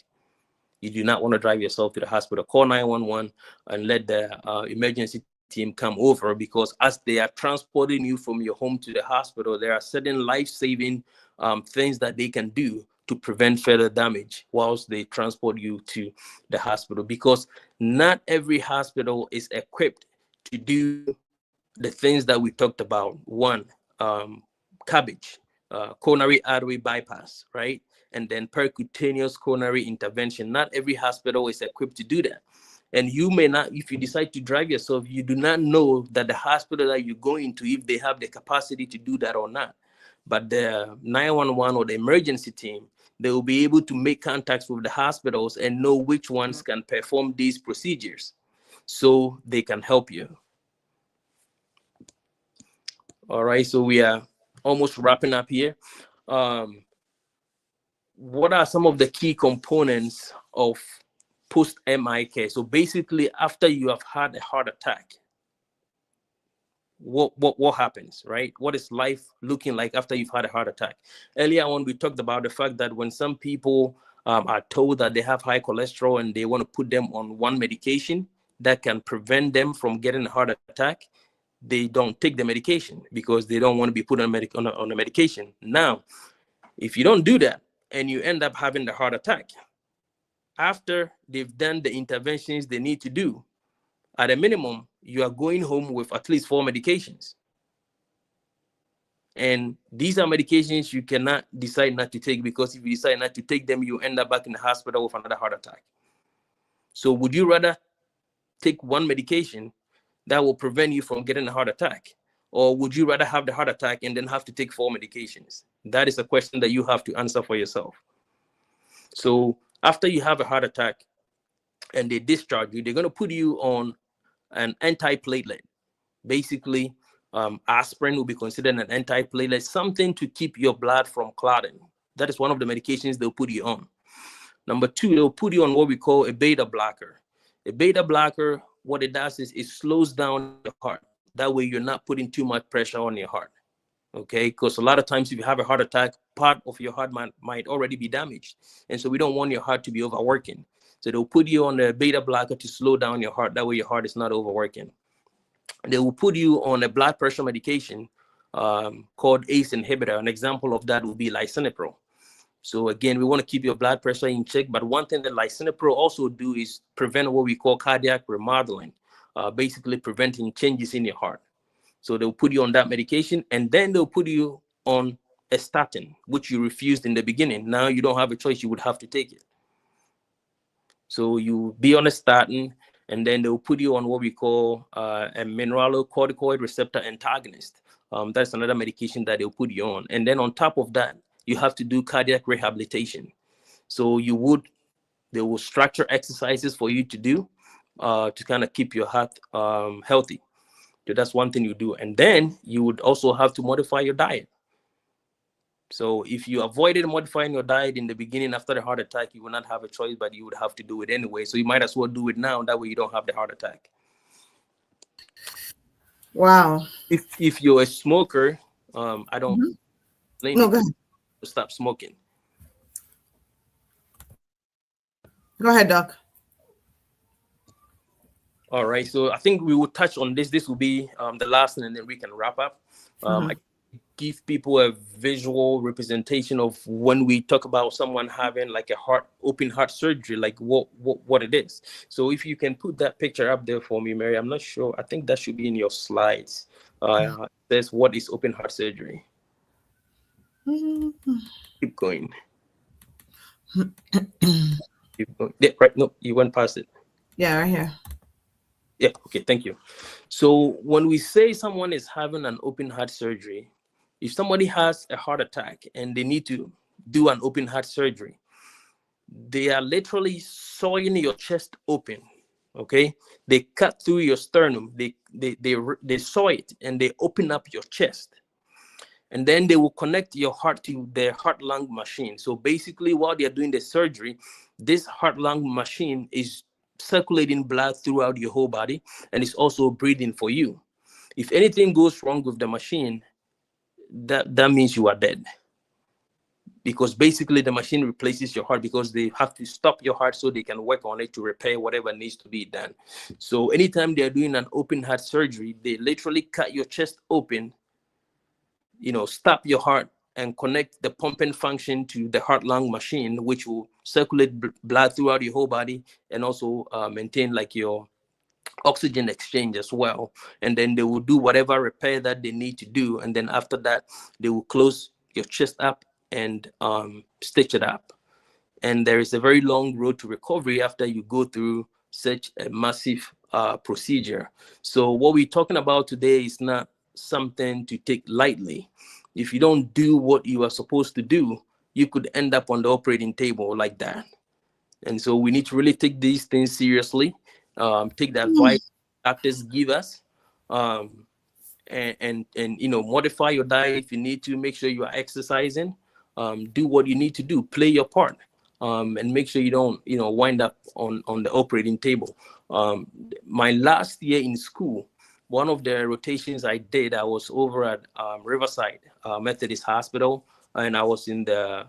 E: You do not want to drive yourself to the hospital. Call 911 and let the emergency team come over, because as they are transporting you from your home to the hospital, there are certain life-saving things that they can do to prevent further damage whilst they transport you to the hospital, because not every hospital is equipped to do the things that we talked about. One, CABG, coronary artery bypass, right? And then percutaneous coronary intervention. Not every hospital is equipped to do that. And you may not, if you decide to drive yourself, you do not know that the hospital that you're going to, if they have the capacity to do that or not. But the 911 or the emergency team, they will be able to make contacts with the hospitals and know which ones can perform these procedures, so they can help you. All right, so we are almost wrapping up here. What are some of the key components of post-MI care? So basically, after you have had a heart attack, what happens, right? What is life looking like after you've had a heart attack? Earlier on, we talked about the fact that when some people are told that they have high cholesterol and they want to put them on one medication that can prevent them from getting a heart attack, they don't take the medication because they don't want to be put on a medication. Now, if you don't do that and you end up having the heart attack, after they've done the interventions they need to do, at a minimum, you are going home with at least 4 medications. And these are medications you cannot decide not to take, because if you decide not to take them, you end up back in the hospital with another heart attack. So would you rather take one medication that will prevent you from getting a heart attack? Or would you rather have the heart attack and then have to take 4 medications? That is a question that you have to answer for yourself. So after you have a heart attack and they discharge you, they're going to put you on an antiplatelet. Basically, aspirin will be considered an antiplatelet, something to keep your blood from clotting. That is one of the medications they'll put you on. Number 2, they'll put you on what we call a beta blocker. A beta blocker, what it does is it slows down your heart. That way you're not putting too much pressure on your heart. Okay, because a lot of times if you have a heart attack, part of your heart might already be damaged. And so we don't want your heart to be overworking. So they'll put you on a beta blocker to slow down your heart. That way your heart is not overworking. They will put you on a blood pressure medication called ACE inhibitor. An example of that would be lisinopril. So again, we want to keep your blood pressure in check. But one thing that lisinopril also do is prevent what we call cardiac remodeling, basically preventing changes in your heart. So they'll put you on that medication, and then they'll put you on a statin, which you refused in the beginning. Now you don't have a choice. You would have to take it. So you be on a statin, and then they'll put you on what we call a mineralocorticoid receptor antagonist. That's another medication that they'll put you on. And then on top of that, you have to do cardiac rehabilitation. So they will structure exercises for you to do to kind of keep your heart healthy. So that's one thing you do. And then you would also have to modify your diet. So if you avoided modifying your diet in the beginning after the heart attack, you will not have a choice, but you would have to do it anyway. So you might as well do it now. That way you don't have the heart attack.
C: Wow.
E: If you're a smoker, I don't blame
C: No,
E: you
C: go ahead.
E: to stop smoking.
C: Go ahead, Doc.
E: All right. So I think we will touch on this. This will be the last one, and then we can wrap up. I give people a visual representation of when we talk about someone having like a open heart surgery, like what it is. So if you can put that picture up there for me, Mary, I'm not sure. I think that should be in your slides. It says, what is open heart surgery? Keep going. Keep going. Yeah, right. No, you went past it.
C: Yeah, right here.
E: Yeah. Okay. Thank you. So when we say someone is having an open heart surgery, if somebody has a heart attack and they need to do an open heart surgery, they are literally sawing your chest open. Okay. They cut through your sternum. They saw it and they open up your chest. And then they will connect your heart to their heart-lung machine. So basically, while they are doing the surgery, this heart-lung machine is circulating blood throughout your whole body, and it's also breathing for you. If anything goes wrong with the machine, that means you are dead. Because basically the machine replaces your heart, because they have to stop your heart so they can work on it to repair whatever needs to be done. So anytime they're doing an open heart surgery, they literally cut your chest open, stop your heart and connect the pumping function to the heart-lung machine, which will circulate blood throughout your whole body and also maintain like your oxygen exchange as well. And then they will do whatever repair that they need to do. And then after that, they will close your chest up and stitch it up. And there is a very long road to recovery after you go through such a massive procedure. So what we're talking about today is not something to take lightly. If you don't do what you are supposed to do, you could end up on the operating table like that. And so we need to really take these things seriously, take the advice doctors give us, and modify your diet if you need to. Make sure you are exercising, do what you need to do, play your part, and make sure you don't wind up on the operating table. My last year in school, one of the rotations I did, I was over at Riverside Methodist Hospital, and I was in the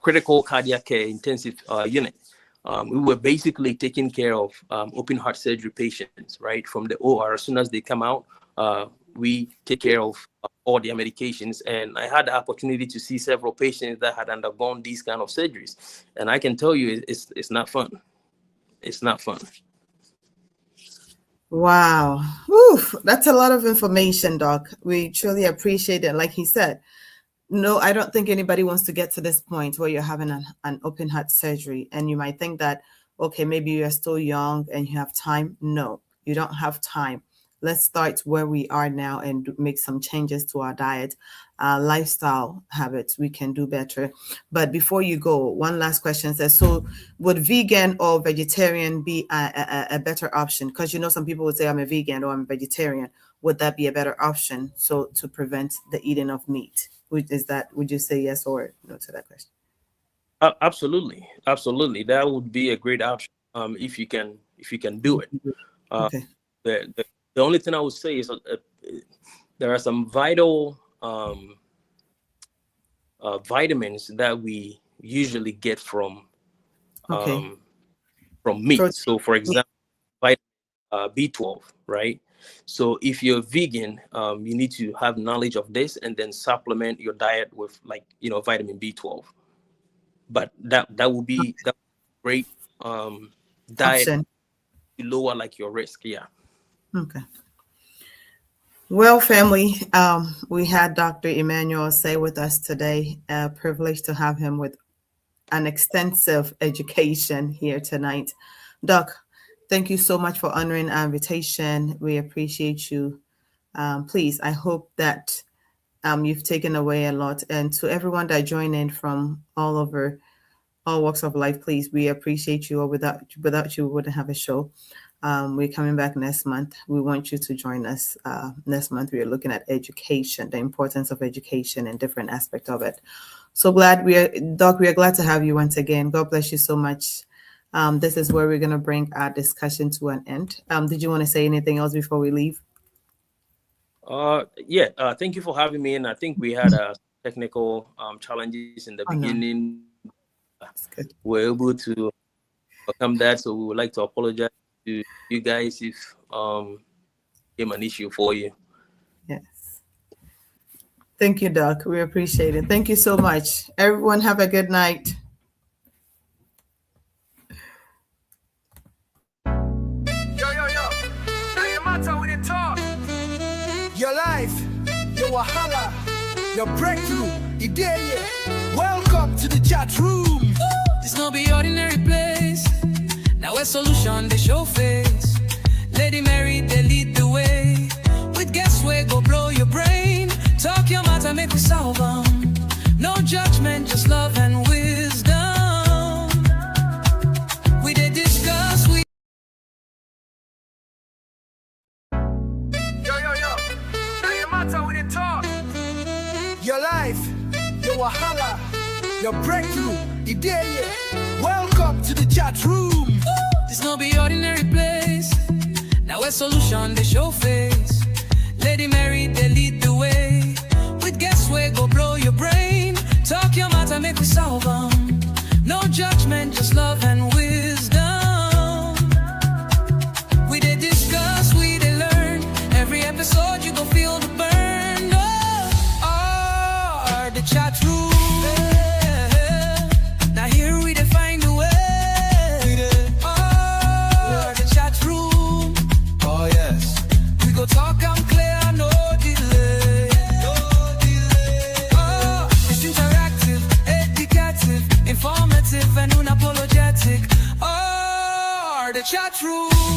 E: critical cardiac care intensive unit. We were basically taking care of open heart surgery patients, right? From the OR, as soon as they come out, we take care of all their medications. And I had the opportunity to see several patients that had undergone these kind of surgeries. And I can tell you, it's not fun. It's not fun.
C: Wow. Oof, that's a lot of information, Doc. We truly appreciate it. Like he said, no, I don't think anybody wants to get to this point where you're having an open heart surgery and you might think that, okay, maybe you're still young and you have time. No, you don't have time. Let's start where we are now and make some changes to our diet, lifestyle habits. We can do better. But before you go, one last question says, so would vegan or vegetarian be a better option? Because, you know, some people would say I'm a vegan or I'm a vegetarian. Would that be a better option? So to prevent the eating of meat? Would you say yes or no to that question?
E: Absolutely. That would be a great option if you can do it.
C: Okay.
E: The only thing I would say is there are some vital vitamins that we usually get from meat. So, for example, vitamin B12, right? So if you're vegan, you need to have knowledge of this and then supplement your diet with, like, you know, vitamin B12. But that would be the great diet to lower like your risk. Yeah.
C: Okay. Well, family, we had Dr. Emmanuel Osei with us today. A privilege to have him with an extensive education here tonight. Doc, thank you so much for honoring our invitation. We appreciate you. Please, I hope that you've taken away a lot. And to everyone that joined in from all over, all walks of life, please, we appreciate you. Or without you, we wouldn't have a show. We're coming back next month. We want you to join us next month. We are looking at education, the importance of education and different aspects of it. So glad Doc, we are glad to have you once again. God bless you so much. This is where we're going to bring our discussion to an end. Did you want to say anything else before we leave?
E: Thank you for having me. And I think we had technical challenges in the beginning.
C: No. That's good.
E: We're able to overcome that. So we would like to apologize to you guys if became an issue for you.
C: Yes. Thank you, Doc. We appreciate it. Thank you so much. Everyone have a good night.
A: Your life, your wahala, your breakthrough, idea. Welcome to the chat room.
B: This no be ordinary place. Now a solution they show face. LadyMary they lead the way. With guess where go blow your brain. Talk your matter make we solve them. No judgment, just love and wisdom. We they discuss we.
A: Your life, your wahala, your breakthrough, idea. Welcome to the chat room.
B: This no be ordinary place. Now a solution they show face. LadyMary they lead the way. With guess where go blow your brain. Talk your matter make we solve them. No judgment, just love and wisdom. We they discuss, we they learn. Every episode you go feel the burn. The chat room. Now here we define the way. The chat room.
A: Oh yes.
B: We go talk and clear, no delay. It's interactive, educative, informative, and unapologetic. The chat room.